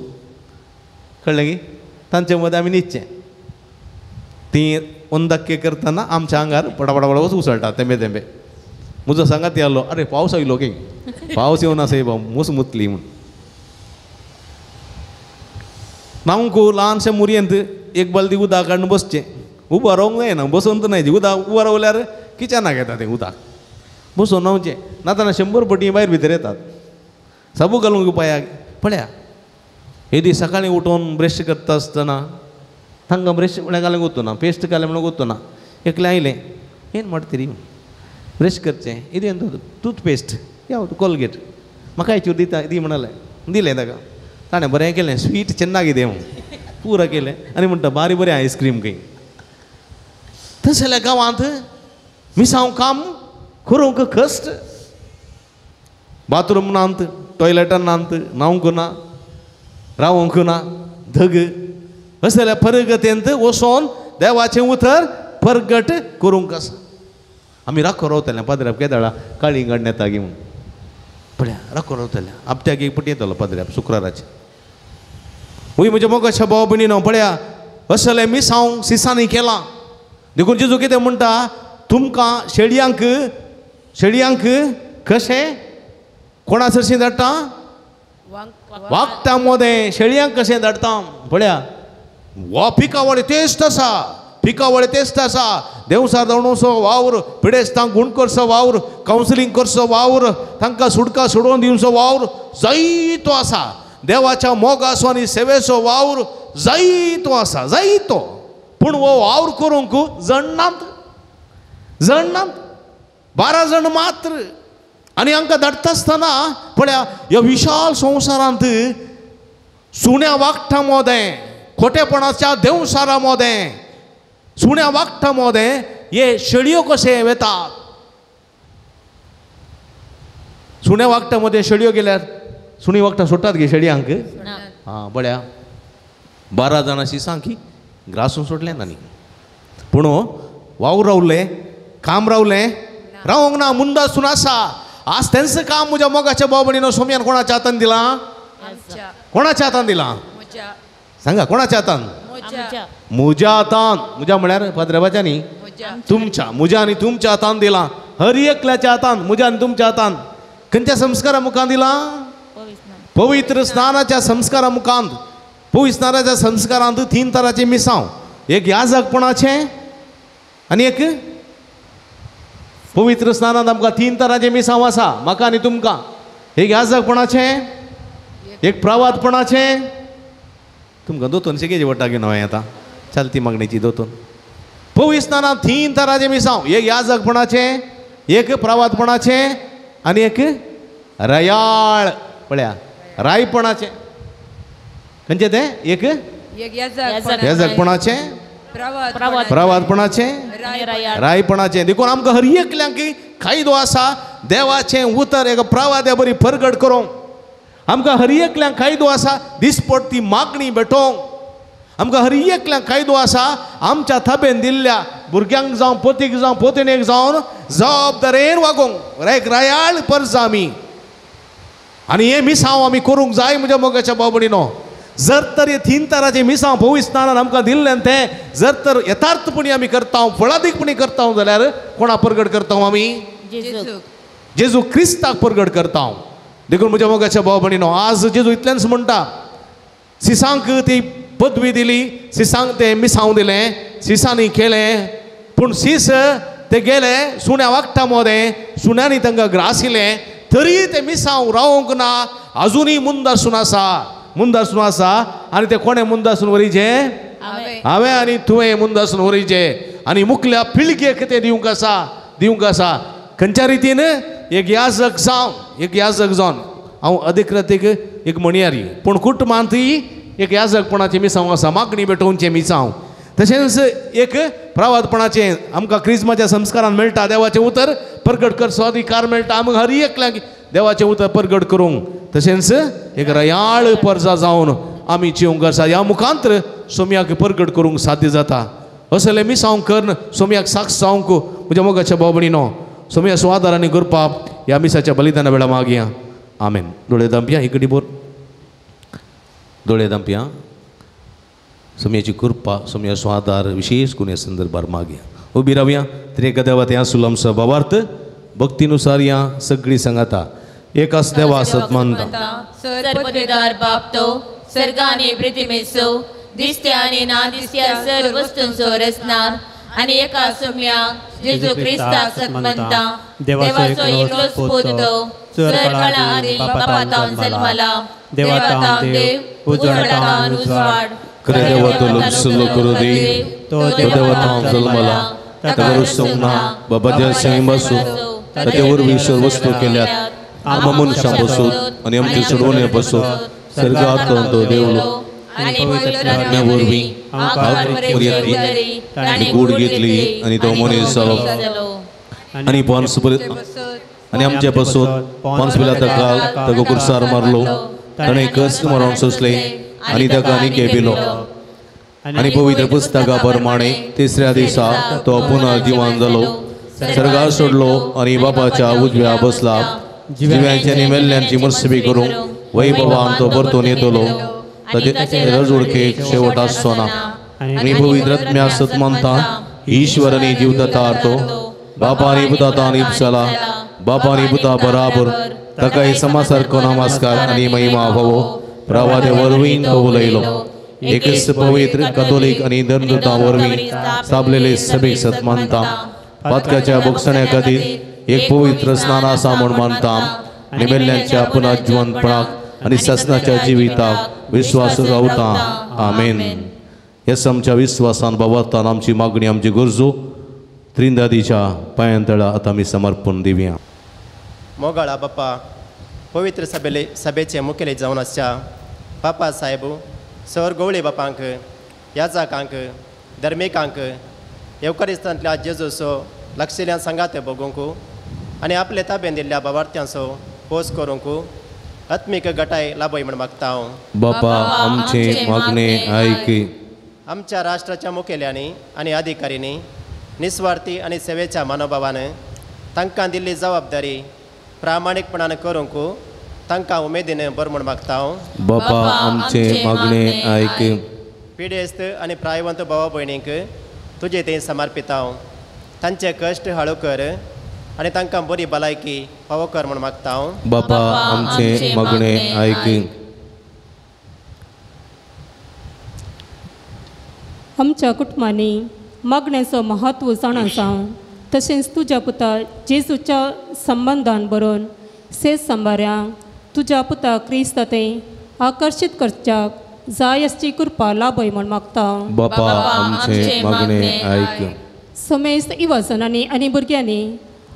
B: कळ्ळें गी तांचे मदें आमी न्हिदचें ती ओंदक्के करतना आमच्या आंगार पडापडा वच उसळटा तेंबे तेंबे म्हजो सांगात आलो अरे पावस आयलो की पावस येवन आसा बाबा मूस मुतली म्हूण नांवकू ल्हानशे मुरयेंत एक बालदी उदक काडून बसचें उबो रावंक जायना बसोन तर न्हय उदक उबो रावल्यार किचनाक येता तें उदक बसोन रावचें नातना 100 पटी भायर भितर येतात साबू घालूंक पांयाक पळया हे दीस सकाळीं उठोन ब्रश करता आसतना तांकां ब्रश म्हळ्यार घालूंक वचना पेस्ट घालें म्हणून वचना एकलें आयलें ಏನು ಮಾಡ್ತೀರಿ ಬ್ರಷ್ करचें ಇದೇನು टूथ पेस्ट ಯಾವುದು कोलगेट म्हाका हेचेर दिता दी म्हणालें दिलें ताका ताणें बरें केलें स्वीट ಚೆನ್ನಾಗಿದೆ पुरा केलें आनी म्हणटा बारी बरें आयस्क्रीम खंय तशें जाल्यार गांवांत मिसांव काम करूंक कश्ट बाथरूम नांत टॉयलेटान नांत न्हावंक ना रावंक ना धग अशें जाल्यार परगतेंत वचोन देवाचें उतर परगट करूंक आसा आमी राखो रावतले पाद्र्याप केदाळा काळी गाड नेता गी म्हूण पळया राखो रावतले आपट्याक एक पटी येतलो पाद्र्याप शुक्राराचे वय म्हज्या मोगाच्या भाव भयणीनो पळया असले मिसांव सिसांनी केलां देखून जेजू कितें म्हणटा तुमकां शेडयांक कशें कोणा सरशीं धाडटा वागता मोदें शेळयांक कशें धाडटा पळया हो पिकावळ तेस्त आसा पिकावळ तेस्त आसा देवसार धाडूसो वावर पिडेस्तांक गुण करचो वावर कावन्सिलींग करचो वावर तांकां सुडका सोडोवन दिवचो वावर जायतो आसा देवाच्या मोगाचो आनी सेवेचो वावर जायतो आसा जायतो पूण हो वावर करूंक जण नात 12 जण मात्र आनी हांकां धाडटा आसतना पळया ह्या विशाल संवसारांत सुण्या वागठा मोदें खोटेपणाच्या देवसारा मोदें सुण्या वागठा मोदें हे शेळयो कशें वेतात सुण्या वागठा मोदें शेळयो गेल्यार सुणी वागठा सोडटात गे शेळयांक हां बळ्या 12 जाणां शिसांकी ग्रासून सोडलें तांणी पूण वावर रावलें काम रावलें रावंक ना मुंडासून आसा आज तेंचं काम म्हज्या मोगाच्या भाव भयणीनो सोम्यान कोणाच्या हातान दिलां कोणाच्या हातान दिलां सांगा कोणाच्या हातान म्हज्या हातान म्हज्या म्हळ्यार पाद्रेबाच्या न्ही तुमच्या म्हज्या आनी तुमच्या हातान दिलां हर एकल्याच्या हातान म्हज्या आनी तुमच्या हातान खंयच्या संस्कारा मुखार दिलां पवित्र स्नानाच्या संस्कारा मुखांत पवित्र स्नानाच्या संस्कारांत 3 तरांचे मिसांव एक याजकपणाचें आनी एक पवित्र स्नानांत आमकां 3 तरांचे मिसांव आसा म्हाका आनी तुमकां एक याजकपणाचें एक प्रवादपणाचें तुमकां दोतोन शिकेचे वटा घेवन हांवें आतां चलती मागणेची दोतोन पवित्र स्नानांत 3 तरांचे मिसांव एक याजकपणाचें एक प्रवादपणाचें आनी एक रयाळ पळया रायपणाचें खंयचें तें एक याजकपणाचें प्रवादपणाचें रायपणाचें देखून आमकां हर एकल्यांक कायदो आसा देवाचें उतर एक प्रवाद्या बरी परगट करूंक आमकां हर एकल्यांक कायदो आसा दिसपट्टी मागणी भेटोवंक आमकां हर एकल्याक कायदो आसा आमच्या थापेन दिल्ल्या भुरग्यांक जावं पोतीक जावं पोतणेक जावन जबाबदारेन वागोवंक एक रायाळ पर्ज आमी आनी हे मिसांव आमी करूंक जाय म्हज्या मोगाच्या बाबडीनो जर तर हे 3 तरांचे मिसांव पवित्र स्नानान आमकां दिल्लें तें जर तर यथार्थपणी आमी करता फळादीकपणी करता जाल्यार कोणा परगट करता आमी जेजू क्रिस्ताक परगट करता देखून म्हज्या मोगाच्या बाबडीनो आज जेजू इतलेंच म्हणटा सिसांक ती पदवी दिली सिसांक ते मिसांव दिलें सिसांनी केलें पूण सीस ते गेले सुण्या वागटा मोदें सुण्यांनी तांकां ग्रासिलें तरी ते मिसांव रावोंक ना अजुनूय मुंदासून आसा आनी ते कोणें मुंदासून वरीचे हांवें आनी तुवें मुंदासून वरीचे आनी मुखल्या पिळगेक ते दिवंक आसा खंयच्या रितीन एक याजक जावन हांव अधिकृतीक एक म्हणयारी पूण कुटुंबांतूय एक याजकपणाचें मिसांव आसा मागणी भेटोवचें मिसांव तशेंच एक प्रवादपणाचें आमकां क्रिस्माच्या संस्कारान मेळटा देवाचें उतर परगट करचो अधिकार मेळटा आमकां हर एकल्याक देवाचें उतर परगट करूंक तशेंच एक रयाळ पर्जा जावन आमी जिवंक आसा ह्या मुखांतर सोम्याक परगट करूंक साध्य जाता असले मिसांव कर सोम्याक साक्ष जावंक म्हज्या मोगाच्या बाबडीनो सोम्या सुवादारांनी करपाक ह्या मिसाच्या बलिदाना वेळा मागया आमेन दोळे दांपया इकडी बोर दोळे दांपया सोम्याची कृपा सोम्या स्वादार विशेष गुन्हे संदर्भार मागया उबी रावया त्रेक देवात ह्या सुलमस भावार्थ भक्तीनुसार या सगळी सांगाता एकाच देवा सतमंता
G: सर्वपदेदार बाप तो सर्गाने प्रतिमेसो दिसत्या आणि ना दिसत्या सर्व वस्तूंचो रचणार आणि एका सोम्या जेजू ख्रिस्ताक सतमंता देवाचो एकलोच पूत तो सर्वकाळा आदी बापातावन जन्मला देवातावन देव उजवाडातावन उजवाड
B: देवातलो सुलो करू दे तो देवातावन जन्मला ताका रुसोंगना बाबाच्या संगीबासू ताचेवर सर्व वस्तू केल्यात आम मनशां पासून आनी आमचे सोडवणे पासून सर्गांत तो देवलो
G: आणि पवित्र वरवीं
B: आनी कूड घेतली आनी तो मनीस जालो आनी आनी आमचे पासून पोंस पिलाताक ताका कुर्सार मारलो ताणें कस मारून सोंसले आनी ताका आनी केपिलो आनी पवित्र पुस्तका प्रमाणे तिसऱ्या दिसा तो पुनर्जिवान जालो सर्गार सोडलो आनी बापाच्या उजव्या बसला जिव्यांची आनी मेल्ल्यांची मुर्सबी करूंक वैभवान तो परतून येतलो ताचे रजोडकेक शेवट आसचो ना आनी पवित्र आत्म्या सतमंता ईश्वर आनी जीवदाता तो बापा आनी पुताता आनी इप्सला बापा आनी पुता बराबर ताका हे समासारको नमस्कार आनी महिमा हवो प्रवादे वरवीं तो उलयलो एकच पवित्र कथोलीक आनी धर्मदूतां वरवीं साबलेले सभेक सतमंता पातकाच्या भोगसण्या खातीर एक पवित्र स्नान आसा म्हूण मानता आनी मेल्ल्यांच्या पुनर्जिवंतपणाक आनी ससनाच्या जिविताक विश्वास रावता आमेन हेच आमच्या विश्वासान बाबातान आमची मागणी आमची गरजो त्रिंदादीच्या पांयांतळा आतां आमी समर्पण दिवया
H: मोगाळा बाप्पा पवित्र सभेचे मुखेली जावन आसच्या बापा साहेब सर गवळे बापांक याजकांक धर्मिकांक येवकारिस्तांतल्या जेजूचो लक्षिल्ल्यान सांगात बगूंक आनी आपले ताब्यान दिल्ल्या बाबार्थ्यांचो पोस करूंक आत्मीक गटाय लाभय म्हण मागता हांव
B: बापा आमचे मागणे आयक
H: आमच्या राष्ट्राच्या मुखेल्यांनी आनी अधिकाऱ्यांनी निस्वार्थी आनी सेवेच्या मनोभावान तांकां दिल्ली जबाबदारी प्रामाणीकपणान करूंक तांकां उमेदीन बरो म्हण मागता हांव
B: बापा आमचे मागणे आयक
H: पिडेस्त आनी प्रायवंत भावा भयणींक तुजे ते समर्पित हांव तांचे कश्ट हळू कर आनी तांकां बरी भलायकी फावो कर म्हण मागता हांव
B: बापा आमचे मागणे आयक
I: आमच्या कुटुंबांनी मागण्याचो महत्व जाणा जावं तशेंच तुज्या पुता जेजूच्या संबंधान बरोवन सेज सांबाऱ्यांक तुज्या पुता क्रिस्तातें आकर्शीत करच्याक जाय असची कृपा लाभय म्हण मागता
B: बापा आमचे मागणे आयक
I: समेस्त इवाजनांनी आनी भुरग्यांनी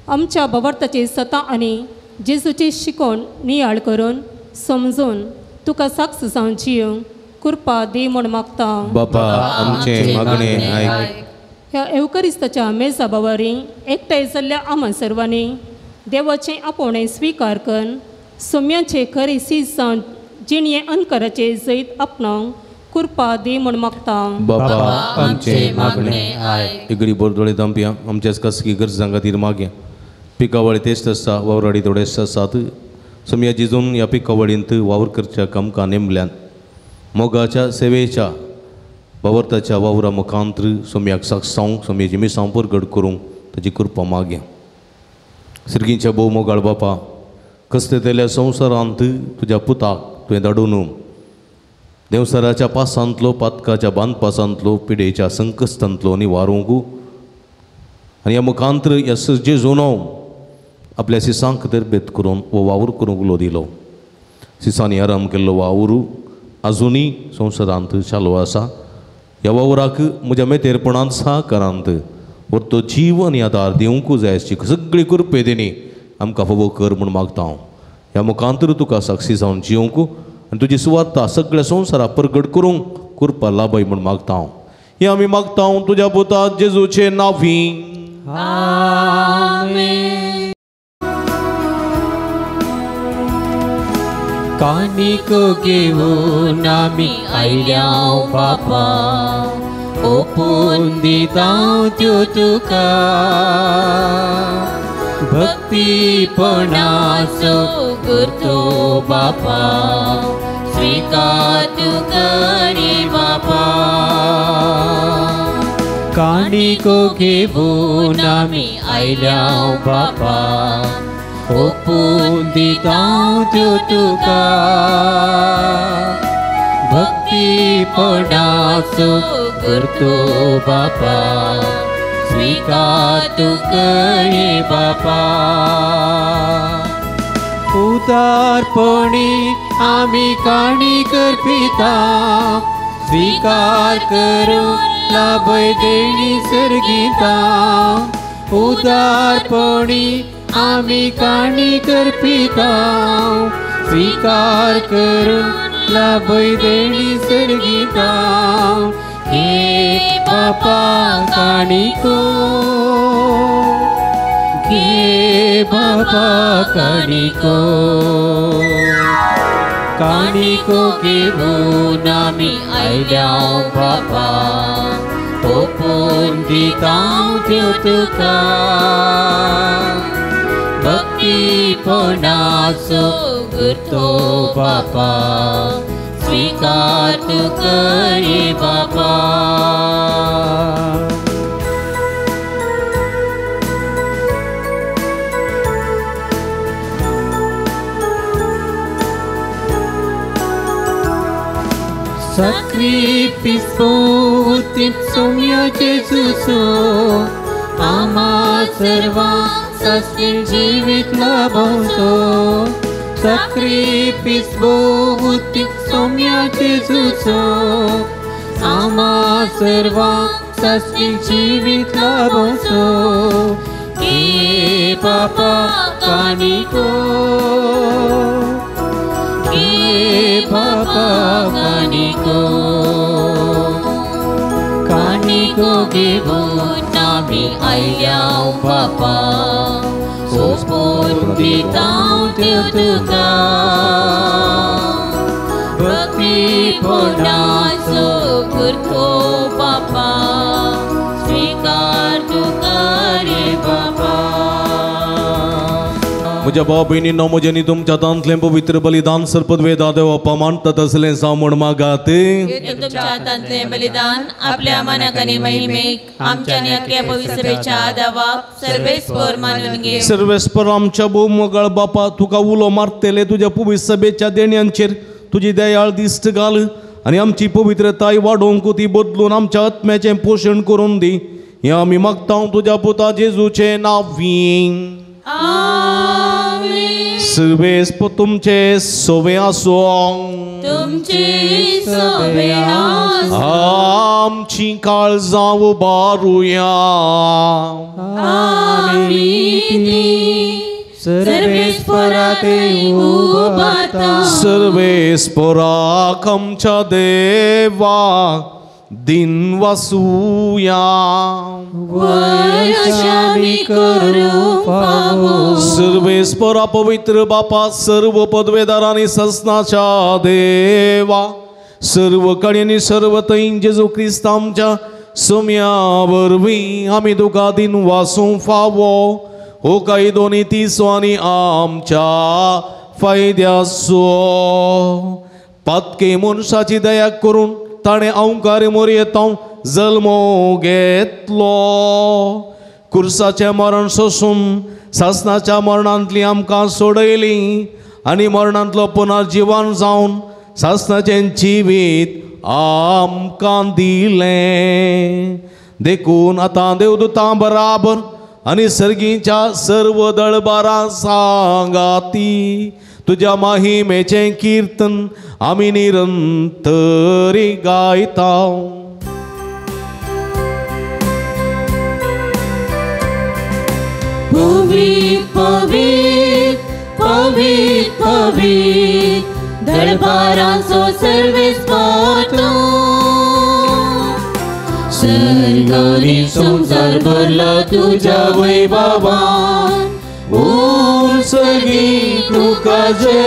I: आमच्या बाबार्थाचे सता आनी जेजूची शिकोवण नियाळ करून समजून तुका साक्ष जावन जियोंक कृपा दी म्हण मागता
B: बापा आमचे मागणे आयक
I: ह्या एवकारिस्ताच्या मेजा बावारी एकठांय जाल्ल्या आम्हा सर्वांनी देवाचें आपोवणें स्विकार करून सोम्याचे खरे सीज जावन जिणये अनकाराचे जैत आपणावंक कृपा दी म्हूण मागता
B: बापा
G: आमचे मागणे आय
B: इगडी बोरदोळे तांपया आमच्याच कसकी गरजां खातीर मागया पिकावळी तेच आसा वावराडी थोडेच आसात समया जिजून ह्या पिकावळींत वावर करच्याक आमकां नेमल्यान मोगाच्या सेवेच्या वावरताच्या वावरा मुखांत्र सोम्याक सागसावंक सोम्याची मिसांव परगट करूंक ताची कृपा मागया सिरगीच्या भोव मोगाळ बापा कसले तेल्या संवसारांत तुज्या पुताक तुवें धाडून देवसराच्या पासांतलो पातकाच्या बांदपासांतलो पिडेच्या संकश्टांतलो निवारूंक आनी ह्या मुखांत्र ह्या जेजून आपल्या सिसांक खातीर बेत करून वो वावर करूंक उलो दिलो सिसांनी आराम केल्लो वावर आजुनी संवसारांत चालू आसा ह्या वावराक म्हज्या मेतेरपणांत सहकारांत तो जीव आनी आदार दिवंकूच जाय आसची सगळी कृपे देणी आमकां फावो कर म्हूण मागता हांव ह्या मुखांतर तुका साक्षी जावन जिवंक आनी तुजी सुवार्ता सगळ्या संवसाराक परगट करूंक कृपा लाभय म्हूण मागता हांव हें आमी मागता हांव तुज्या पुता जेजूचे नांवी
A: आमेन. काणीक घेवन आमी आयल्या बापा ओपून दिता त्यो तुका भक्तीपणाचो करतो बापा स्वीकार तू करी बापा काणीक घेवन आमी आयल्या बापा ओपून दिता त्यो तुका भक्तीपणाचो करतो बापा स्वीकार तू करे बापा उदारपणी आमी काणी करपिता स्वीकार करून लाभय देणी सर्गिता उदारपणी आमी काणी करपिता स्वीकार करून लाभय देणी सर्गिता हे बापा काणिको घे बापा काणिको काणिको घेवन आमी आयल्या बापा ओपून दिता त्यो तुका भक्तीपणाचो करतो बापा स्वीकार तू करे बापा Sacrifice उतीत सौम्य जेजूचो आमा सर्वांक सासवें जीवित लाभोवचो Sacrifice उतीत सौम्य जेजूचो आमा सर्वांक सासवें जीवित लाभोवचो हे बापा काणिको बापा काणिको काणिको घेवन आमी आयल्या बापा ओपून दिता त्यो तुका भक्तीपणाचो करतो बापा स्वीकार तू करे बापा
B: म्हज्या भाव भयणींनो म्हजें तुमच्या हातांतलें पवित्र बलिदान सर्पद्वेदा देवपा मानतात असलें जावं म्हण मागात
G: तुमच्या हातांतलें बलिदान आपल्या मनाक आनी महिमेक आमच्या आनी अख्ख्या पवित्र सभेच्या आदावाक सर्वेस्पर मानून घे
B: सर्वेस्पर आमच्या भोवमोगाळ बापा तुका उलो मारतेले तुज्या पवित्र सभेच्या देण्यांचेर तुजी दयाळ दिश्ट घाल आनी आमची पवित्रताय वाडोवंक ती बदलून आमच्या आत्म्याचें पोशण करून दी हें आमी मागता तुज्या पुता जेजूचे नांवी
G: आमेन.
B: सर्वेस्प तुमचे सोवे आसो
G: तुमचे सोवे आसो
B: आमची काळजां उबारुया
A: सर्वेस्पराक उबारता
B: सर्वेस्पराक आमच्या देवा दिन वासूया सर्वेस्परा पवित्र बापा सर्व पदवेदार आणि ससनाच्या देवा सर्व काळी आनी सर्व थंय जेजू क्रिस्त आमच्या सोम्या वरवीं आमी तुका दिन वासूंक फावो हो काही दोनी तिसो आनी आमच्या फायद्याचो पातके मनशाची दया करून ताणें अवंकार मोरयेता जल्मो घेतलो कुर्साचें मरण सोसून सासणाच्या मरणांतली आमकां सोडयली आनी मरणांतलो पुनर्जीवन जावन सासणाचें जिवीत आमकां दिलें देखून आतां देवदूतां बराबर आनी सर्गीच्या सर्व दळबारां सांगाती तुज्या महिमेचें कीर्तन आमी निरंतरी गायता
A: पवित्र पवित्र पवित्र पवित्र दरबारांचो सर्वेस्पर सर्गानी संसार भरला तुझ्या वैभवान ओम सर्गी तुका जय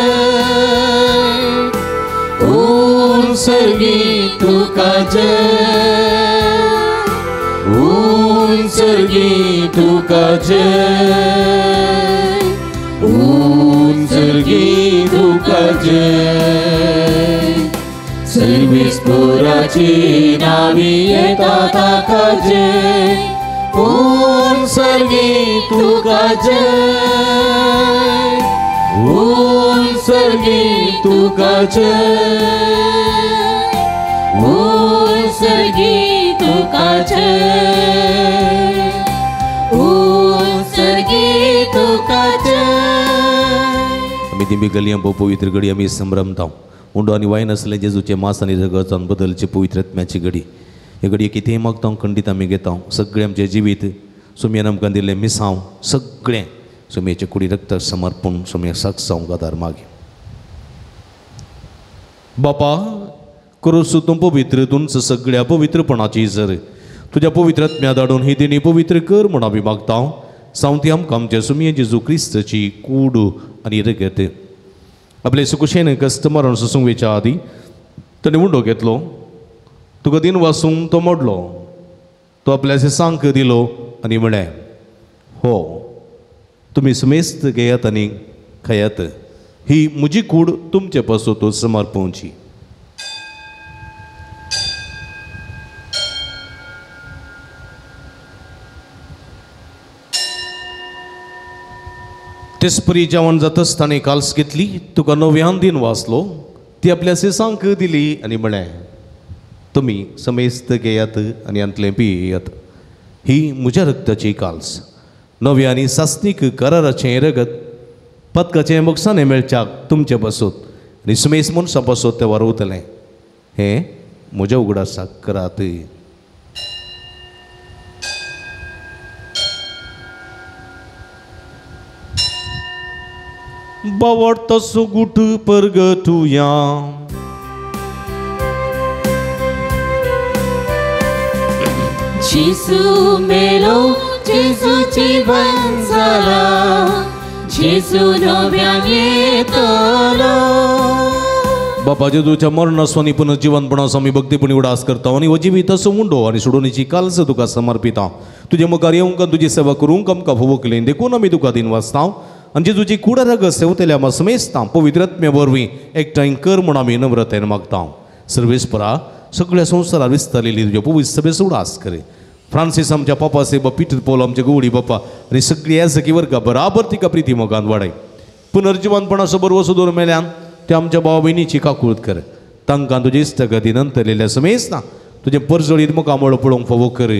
A: ओम सर्गी तुका जय ओम सर्गी तुका जय ओम सर्गी तुका जय सर्वेस्पराची नावी येता ताका जय ओम सर्गी तुका जय ओम सर्गी तुका जय ओम सर्गी तुका जय ओम सर्गी तुका जय
B: आमी दिंबी गलयां पवित्र घडी आमी संभ्रमता उंडो आनी वायन आसलें जेजूचें मांस आनी रगतान बदलचे पवित्र आत्म्याची घडी हे घडये कितेंय मागता खंडीत आमी घेता सगळें आमचें जिवीत सोम्यान आमकां दिल्लें मिसांव सगळें सोम्याचे कुडी रक्ताक समर्पण सोम्याक सागसांव आदार मागे बापा करोसू तूं पवित्र तुमच सगळ्या पवित्रपणाची जर तुज्या पवित्र आत्म्या धाडून ही दिनी पवित्र कर म्हूण आमी मागता सावंती आमकां आमच्या सोम्या जेजू क्रिस्ताची कूड आनी रगत आपले सुकुशेन कस्टमरान सोसूंक वेच्या आदी ताणें उंडो घेतलो तुका दिन वासूंक तो मोडलो तो आपल्या सांक दिलो आनी म्हळें हो तुमी सुमेस्त घेयात आनी खायात ही म्हजी कूड तुमचे पासून समर्पोवची तेसपरी जेवण जाता आसतना काल्स घेतली तुका नव्यान दिन वाचलो ती आपल्या सिसांक दिली आनी म्हळें तुमी समेस्त घेयात आनी अंतलें पियेयात ही म्हज्या रक्ताची काल्स नव्या आनी सासनीक कराराचें रगत पदकाचें मोक्षाने मेळच्याक तुमचे पासून आनी सुमेस मनशा पासून तें वारवतलें हें म्हज्या उगडासाक करात बावडता सुगुट परगटुया
A: जेजू मेलो जेजू जीवन जाला जेजू नव्यान येतलो
B: बापा जेजूच्या मरणास्वानी पुनर्जीवनपणास आमी भक्तीपणी उडास करता आनी हो जिवीत असो उंडो आनी सोडोवणीची काल्स तुका समर्पिता तुजे मुखार येवंक तुजी सेवा करूंक आमकां फोव केलें देखून आमी तुका दिन वाचता आनी जेजूची कुडा रगत सेवतले आमी समेस्ता पवित्र आत्म्या वरवीं एकठांय कर म्हूण आमी नम्रतेन मागता सर्वेस्परा सगळ्या संवसारार विस्तारलेली तुज्या पवित्र सभेस उडास करे फ्रांसीस आमच्या पापा सेबा पीटर पौल आमच्या गवळी बापा आनी सगळी ह्या सखी वर्गा बराबर तिका प्रिती मोगान वाडय पुनर्जीवनपणाचो बरवो सुदोर मेल्यान ते आमच्या भावा भयणीची काकूळट कर तांकां तुजे इश्टगती नंतरलेल्या समेस्ता तुजे परजळीत मुखामळ पळोवंक फोव कर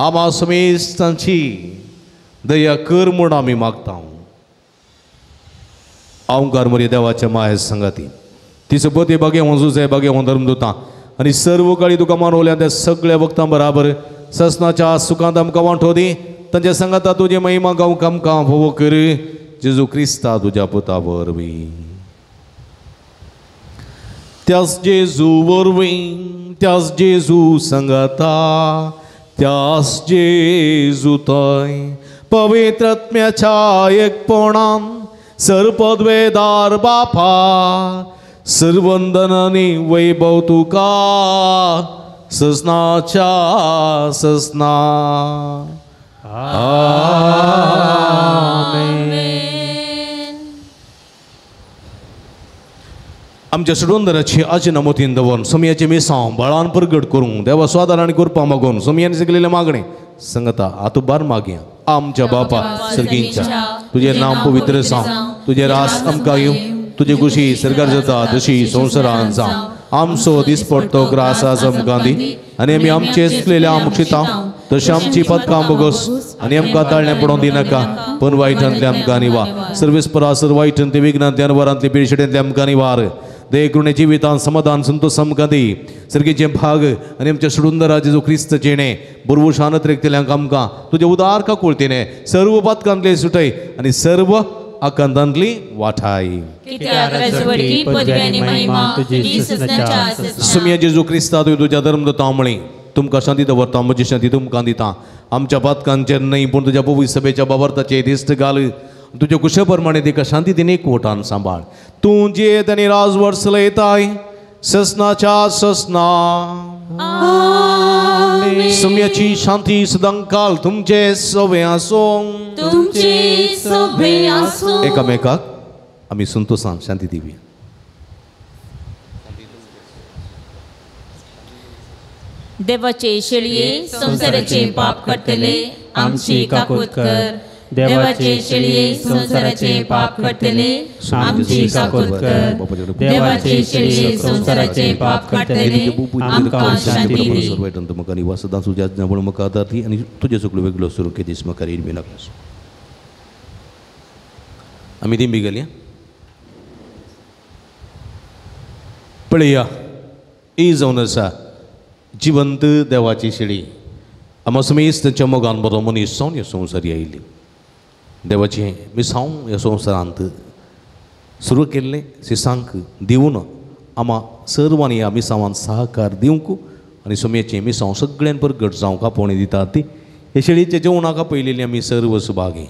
B: आमा समेस्तांची दया कर म्हूण आमी मागता अवंकार मरे देवाच्या माये संगाती तिचो पती बागे हो जुजे बागे हो धर्मदूतां आनी सर्व काळी तुका मानवल्या त्या सगळ्या भक्तां बराबर ससनाच्या सुखांत आमकां वांटो दी तांच्या संगाता तुजे महिमा गावंक आमकां फोव कर जेजू क्रिस्ता तुज्या पुता वरवीं त्याच जेजू वरवीं त्याच जेजू संगाता त्याच जेजू थंय पवित्र आत्म्याच्या एकपणान सरपदवेदार बापा सर्वंदनाने वैभव तुका ससनाच्या ससना आमच्या सुडोंदराची आज नमोतीन दवन सोमयाचे मिसांव बळान प्रगट करूं देवा स्वादाराणी करपा मागून सोमयाने शिकलेले मागणे संगता आतू बार मागया आमच्या बापा सर्गींच्या तुझे नाम पवित्र सांग तुझे रास आमकां येवं तुझे कुशी सरकार जाता तशी संवसारान जावं आमचो दिसपडटो ग्रास आज आमकां दी आनी आमी आमचे चुकलेल्या आमक्षिता तशें आमची पदकां बोगस आनी आमकां ताळणे पडोवन दिनाका पण वायटांतले आमकां निवा सर्वेस्परासर वायटांतले विघ्नांतल्यान वरांतले पिळशेडेंतले आमकां निवार दे करुणे जिवितान समाधान संतोष आमकां दी सर्गेचे भाग आनी आमच्या सुडुंदरा जेजू क्रिस्त जेणे बरोबर शानत रेखतल्यांक आमकां तुजे उदार का कोळतेने सर्व पदकांतले सुटय आनी सर्व आकांतांतली वाठाय सुमया जेजू क्रिस्ता तुझ्या धर्मदता म्हळी तुमकां शांती दवरता म्हजी शांती तुमकां दिता आमच्या पदकांचेर न्हय पूण तुज्या पवित्र सभेच्या बाबर्ताचे दिश्ट घाल तुझ्या कुशे प्रमाणे तिका शांती दिन एक वटान सांबाळ तूं जेत आनी राजवर चलयताय ससनाच्या ससना सुमयाची शांती सदांकाल तुमचे सोबे आसूं एकामेकाक आमी संतोषान शांती दिवया
G: देवाचे शेळये संसाराचे पाप करतले आमची काकूत कर देवाचे शेळये संसाराचे पाप करतले आमची काकूत कर देवाचे शेळये संसाराचे पाप करतले आमकां शांती दी
B: सर्वायटन तुमकां निवास सदां तुज्या जवळ म्हाका आदार आनी तुजे सगळो वेगळो सुरू के दीस म्हाका रेड बिनाक आमी दिंबी गेली पळया ही जावन आसा जिवंत देवाची शेळी आमा समेस्त तांच्या मोगान बरो मनीस जावन ह्या संवसारी आयिल्ली देवाचें मिसांव ह्या संवसारांत सुरू केल्लें सिसांक दिवन आमा सर्वांनी ह्या मिसांवान सहकार दिवंक आनी सोमयाचें मिसांव सगळ्यान परगट जावंक आपोवणी दितात ती हे शेळीचे जेवणाका पयलेली आमी सर्व सुभागी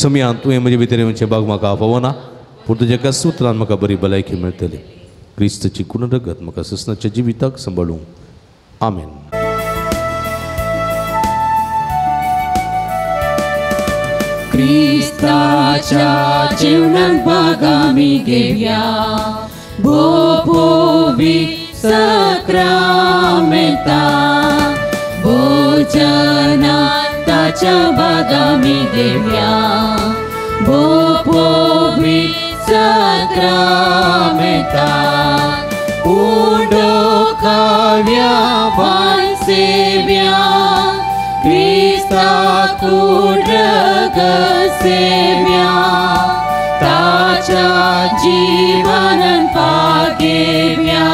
B: सोमया तुवें म्हजे भितर येवचें भाग म्हाका आपोवना पूण तुज्या एका सुत्रान म्हाका बरी भलायकी मेळटली क्रिस्तची कुणरगत म्हाका ससनाच्या जिविताक सांबाळूंक आमेन
A: क्रिस्ताच्या जीवनात भाग आमी घेवया भोवी सक्रामेता भोजनात ताच्या भाग आमी घेवया भोवी सक्रामेता उडो खाव्या वान सेव्या क्रिस्ता कुडरग सेव्या ताच्या जीवनान पागेव्या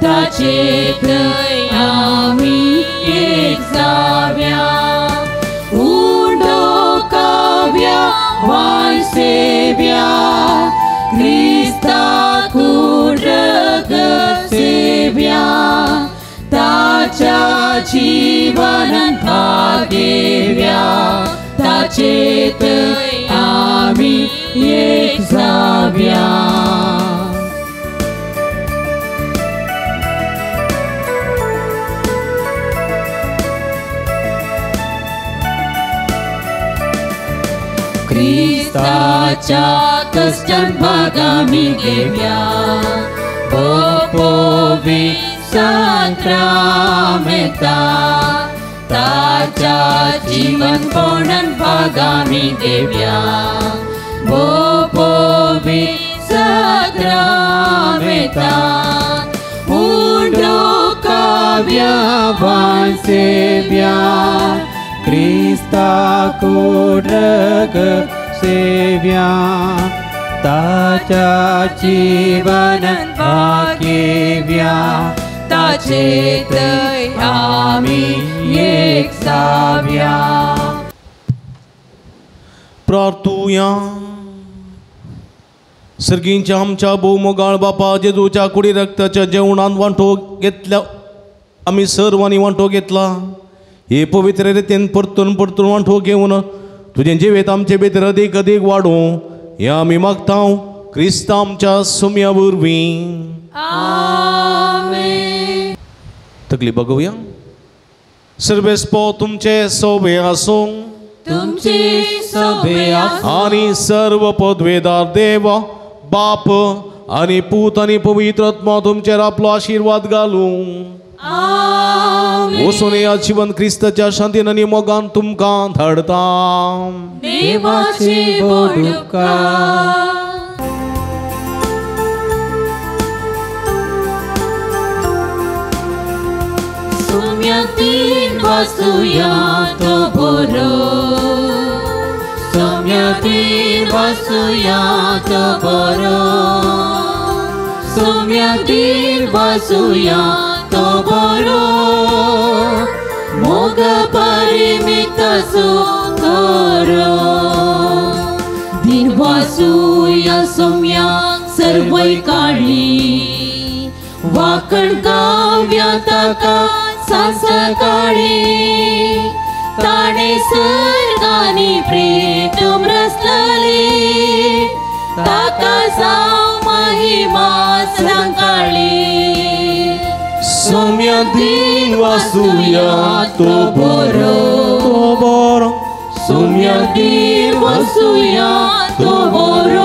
A: ताचे थंय आमी एक जाव्या उडो काव्या वान सेव्या क्रिस्ता कुडरग सेव्या ताच्या जीवनान भागेव्या ताचे थंय आमी एक जाव्या क्रिस्ताच्या कश्टान भाग आमी घेवया भोवी सक्रामेता ताच्या जीवनपणान भाग आमी घेवया भोवी सक्रामेता उडो काव्या वान सेव्या क्रिस्ता कुडरग सेव्या ताच्या जीवनान भागेव्या ताचे थंय आमी एक जाव्या
B: प्रार्थुया सर्गींच्या आमच्या भोवमोगाळ बापा जेजूच्या कुडी रक्ताच्या जेवणान वांटो घेतल्या आमी सर्वांनी वांटो घेतला हे पवित्र रितीन परतून परतून वांटो घेवन तुजें जिवीत आमचे भितर अदीक अदीक वाडूं हें आमी मागता क्रिस्ता आमच्या सुम्या वरवीं
G: आमेन.
B: तकली बघूया. सर्वेस्पो तुमचे सोबे आसूं
G: तुमचे सोबे आसूं
B: आणि सर्व पदवेदार देव बाप आणि पूत आणि पवित्र आत्मा तुमचेर आपलो आशीर्वाद घालूं.
G: आमेन.
B: वचून या जीवन क्रिस्ताच्या शांतीन आनी मोगान तुमकां धाडता.
G: देवाची बोड उपकार. सोम्यातीन वाचूया तो बरो. सोम्यातीन वाचूया तो बरो. सोम्यातीन वाचूया तो बरो. मोग परिमित सुखरो. दिन वाचूया सोम्या सर्वय काळी. वाकण गाव्या ताका सांसकाळी. ताणे सर्गानी प्रेतम रचलली. ताका जाव महिमा सांकाळी.
B: सोम्या दिन वाचूया तो
G: बरो. सोम्या दिन वाचूया तो बरो.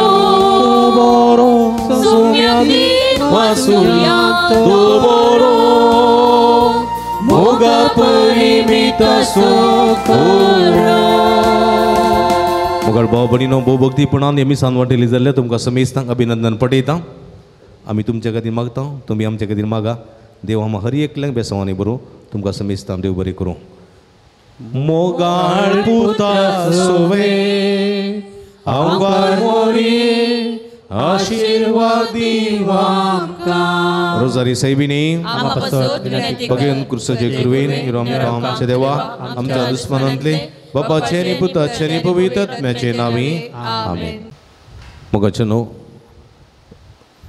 G: सोम्या दिन वाचूया तो बरो. मोगा परिमित सुखरो.
B: मोगाळ भाव भयणीनो भोव भक्तीपणान आमी सांवाटेली जाल्यार तुमकां समेस्तांक अभिनंदन पटयता. आमी तुमचे खातीर मागता, तुमी आमचे खातीर मागा. देव आम्हा हर एकल्यांक बेसवांनी बरो तुमकां समेस्तां देव बरें करूं. मोगाळ पुता सोवे आमकां मोरी आशीर्वाद दिवा आमकां. रोजारी साहेबिनी भगवान कृष्णाचे कृपेन आमकां आमचे देवा आमच्या दुस्मनांतले बापाचे आनी पुताचे आनी पवित्र आत्म्याचे नांवी आमेन. मोगाचे न्हू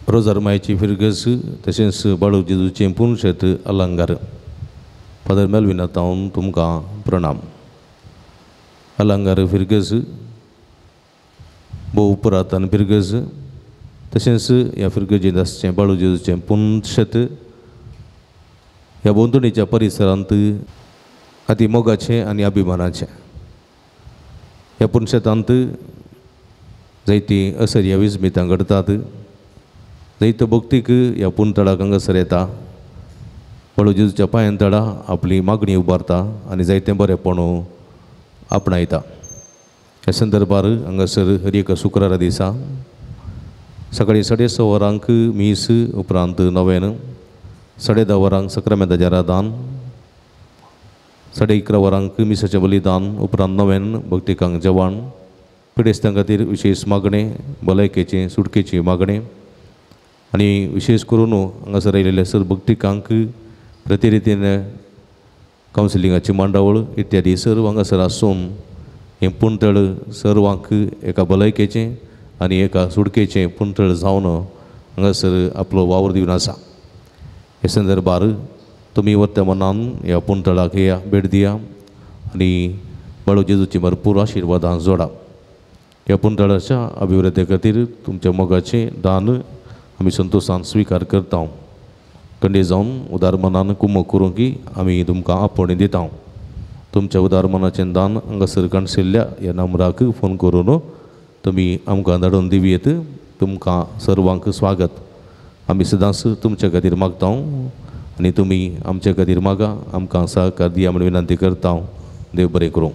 B: रोजार मायेची फिरगस तशेंच बाळू जेजूचे पुनशेत अलंकार. फादर मेल्विना तावन तुमकां प्रणाम. अलंकार फिरगस भोव पुरातन फिरगस. तशेंच ह्या फिरगजेंत आसचें बाळू जेजूचें पुनशेत ह्या बोंदणीच्या परिसरांत अति मोगाचें आनी अभिमानाचें. ह्या पुनशेतांत जायतीं असर्या विस्मितां घडटात. जायत्यो भक्तीक ह्या पुनतळाक हांगासर येता. बाळू जेजूच्या पांयांतळा आपली मागणी उबारता आनी जायतें बरेंपण आपणायता. ह्या संदर्भार हांगासर हर एक शुक्रारा दिसा सकाळीं 6:30 वरांक मीस उपरांत नवेन 10:30 वरांक सक्रामेंताचें रादान 11:30 वरांक मिसाचें बलिदान उपरांत नवेन भक्तिकांक जेवण पिडेस्तां खातीर विशेष मागणें भलायकेचें सुटकेची मागणें आनी विशेष करून हांगासर आयिल्ल्या सर्व भक्तिकांक प्रतिरितीन कावन्सिलिंगाची मांडावळ इत्यादी सर्व हांगासर आसून हें पुणतळ सर्वांक एका भलायकेचें आनी एका सुटकेचें पुणतळ जावन हांगासर आपलो वावर दिवन आसा. हे संदर्भार तुमी वर्तमानान ह्या पुणतळाक येया, भेट दिया आनी बाळू जेजूची भरपूर आशिर्वादां जोडा. ह्या पुणतळाच्या अभिवृद्धी खातीर तुमच्या मोगाचें दान आमी संतोशान स्विकार करता. कंडे जावन उदार मनान कुमक करूं की आमी तुमकां आपोवणी दिता. तुमच्या उदार मनाचें दान हांगासर काणशिल्ल्या ह्या नंबराक फोन करून तुमी आमकां धाडून दिवयेत. तुमकां सर्वांक स्वागत. आमी सदांच तुमच्या खातीर मागता आनी तुमी आमचे खातीर मागा. आमकां सहकार दिया म्हण विनंती करता. देव बरें करूं.